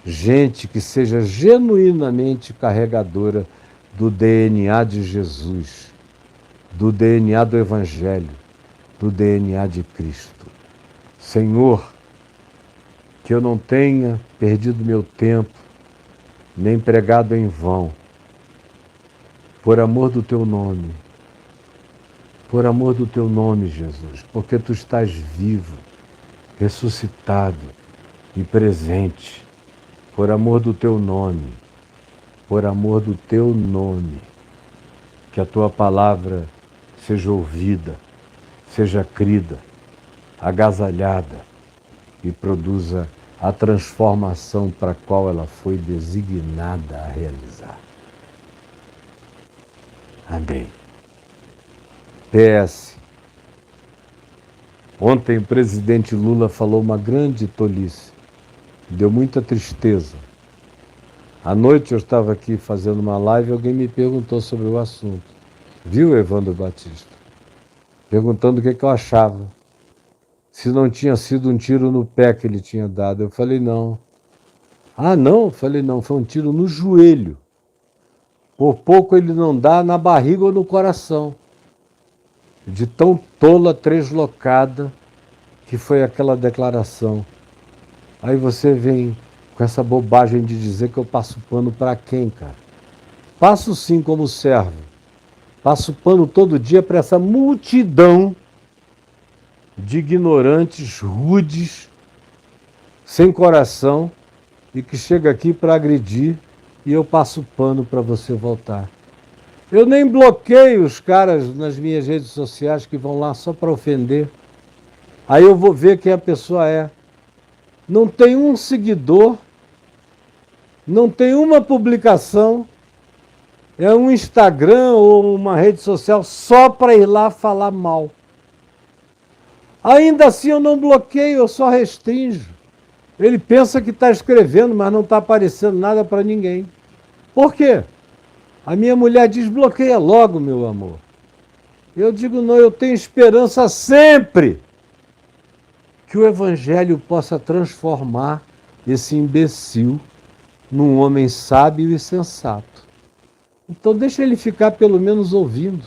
Speaker 1: gente que seja genuinamente carregadora do DNA de Jesus, do DNA do Evangelho, do DNA de Cristo. Senhor, que eu não tenha perdido meu tempo, nem pregado em vão, por amor do Teu nome, Jesus, porque Tu estás vivo, ressuscitado e presente, por amor do Teu nome, que a Tua palavra seja ouvida, seja crida, agasalhada e produza a transformação para a qual ela foi designada a realizar. Amém. PS. Ontem o presidente Lula falou uma grande tolice. Deu muita tristeza. À noite eu estava aqui fazendo uma live e alguém me perguntou sobre o assunto. Viu, Evandro Batista? Perguntando o que eu achava. Se não tinha sido um tiro no pé que ele tinha dado. Eu falei, não. Ah, não? Eu falei, não, foi um tiro no joelho. Por pouco ele não dá na barriga ou no coração. De tão tola, translocada, que foi aquela declaração. Aí você vem com essa bobagem de dizer que eu passo pano para quem, cara? Passo sim como servo. Passo pano todo dia para essa multidão de ignorantes, rudes, sem coração, e que chega aqui para agredir, e eu passo pano para você voltar. Eu nem bloqueio os caras nas minhas redes sociais que vão lá só para ofender. Aí eu vou ver quem a pessoa é. Não tem um seguidor, não tem uma publicação, é um Instagram ou uma rede social só para ir lá falar mal. Ainda assim eu não bloqueio, eu só restringo. Ele pensa que está escrevendo, mas não está aparecendo nada para ninguém. Por quê? A minha mulher diz, bloqueia logo, meu amor. Eu digo, não, eu tenho esperança sempre que o Evangelho possa transformar esse imbecil num homem sábio e sensato. Então deixa ele ficar pelo menos ouvindo.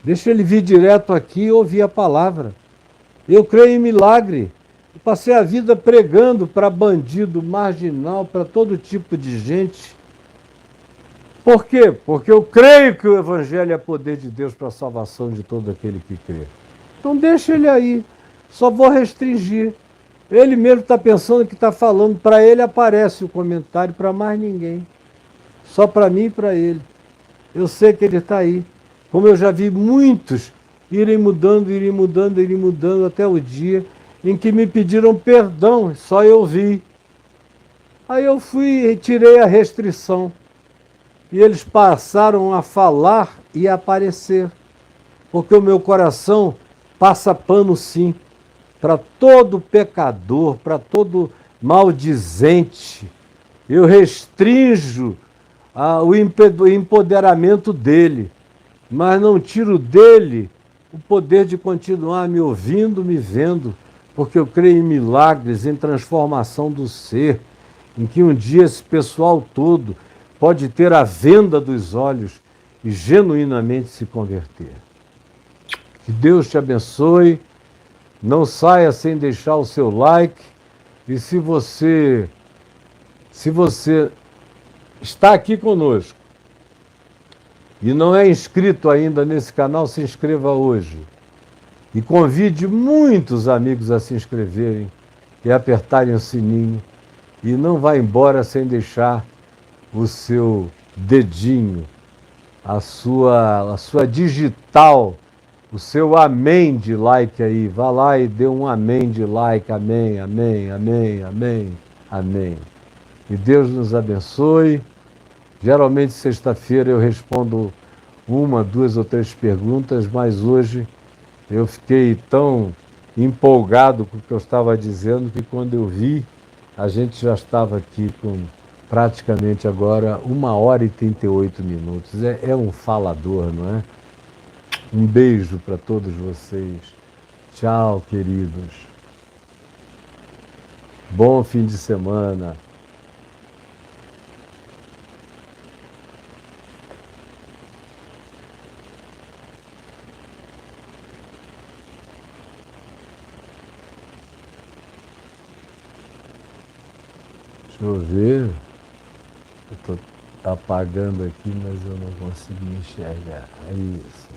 Speaker 1: Deixa ele vir direto aqui e ouvir a palavra. Eu creio em milagre. Eu passei a vida pregando para bandido, marginal, para todo tipo de gente. Por quê? Porque eu creio que o Evangelho é poder de Deus para a salvação de todo aquele que crê. Então deixa ele aí. Só vou restringir. Ele mesmo está pensando que está falando. Para ele aparece o comentário, para mais ninguém. Só para mim e para ele. Eu sei que ele está aí. Como eu já vi muitos irem mudando, até o dia em que me pediram perdão. Só eu vi. Aí eu fui e tirei a restrição. E eles passaram a falar e a aparecer. Porque o meu coração passa pano sim para todo pecador, para todo maldizente. Eu restrinjo o empoderamento dele, mas não tiro dele o poder de continuar me ouvindo, me vendo, porque eu creio em milagres, em transformação do ser, em que um dia esse pessoal todo pode ter a venda dos olhos e genuinamente se converter. Que Deus te abençoe. Não saia sem deixar o seu like. E se você está aqui conosco e não é inscrito ainda nesse canal, se inscreva hoje. E convide muitos amigos a se inscreverem e apertarem o sininho. E não vá embora sem deixar o seu dedinho, a sua digital, o seu amém de like aí. Vá lá e dê um amém de like. Amém, amém, amém, amém, amém. Que Deus nos abençoe. Geralmente, sexta-feira, eu respondo uma, duas ou três perguntas, mas hoje eu fiquei tão empolgado com o que eu estava dizendo que quando eu vi, a gente já estava aqui com praticamente agora 1h38. É um falador, não é? Um beijo para todos vocês. Tchau, queridos. Bom fim de semana. Deixa eu ver. Eu estou apagando aqui, mas eu não consegui enxergar. É isso.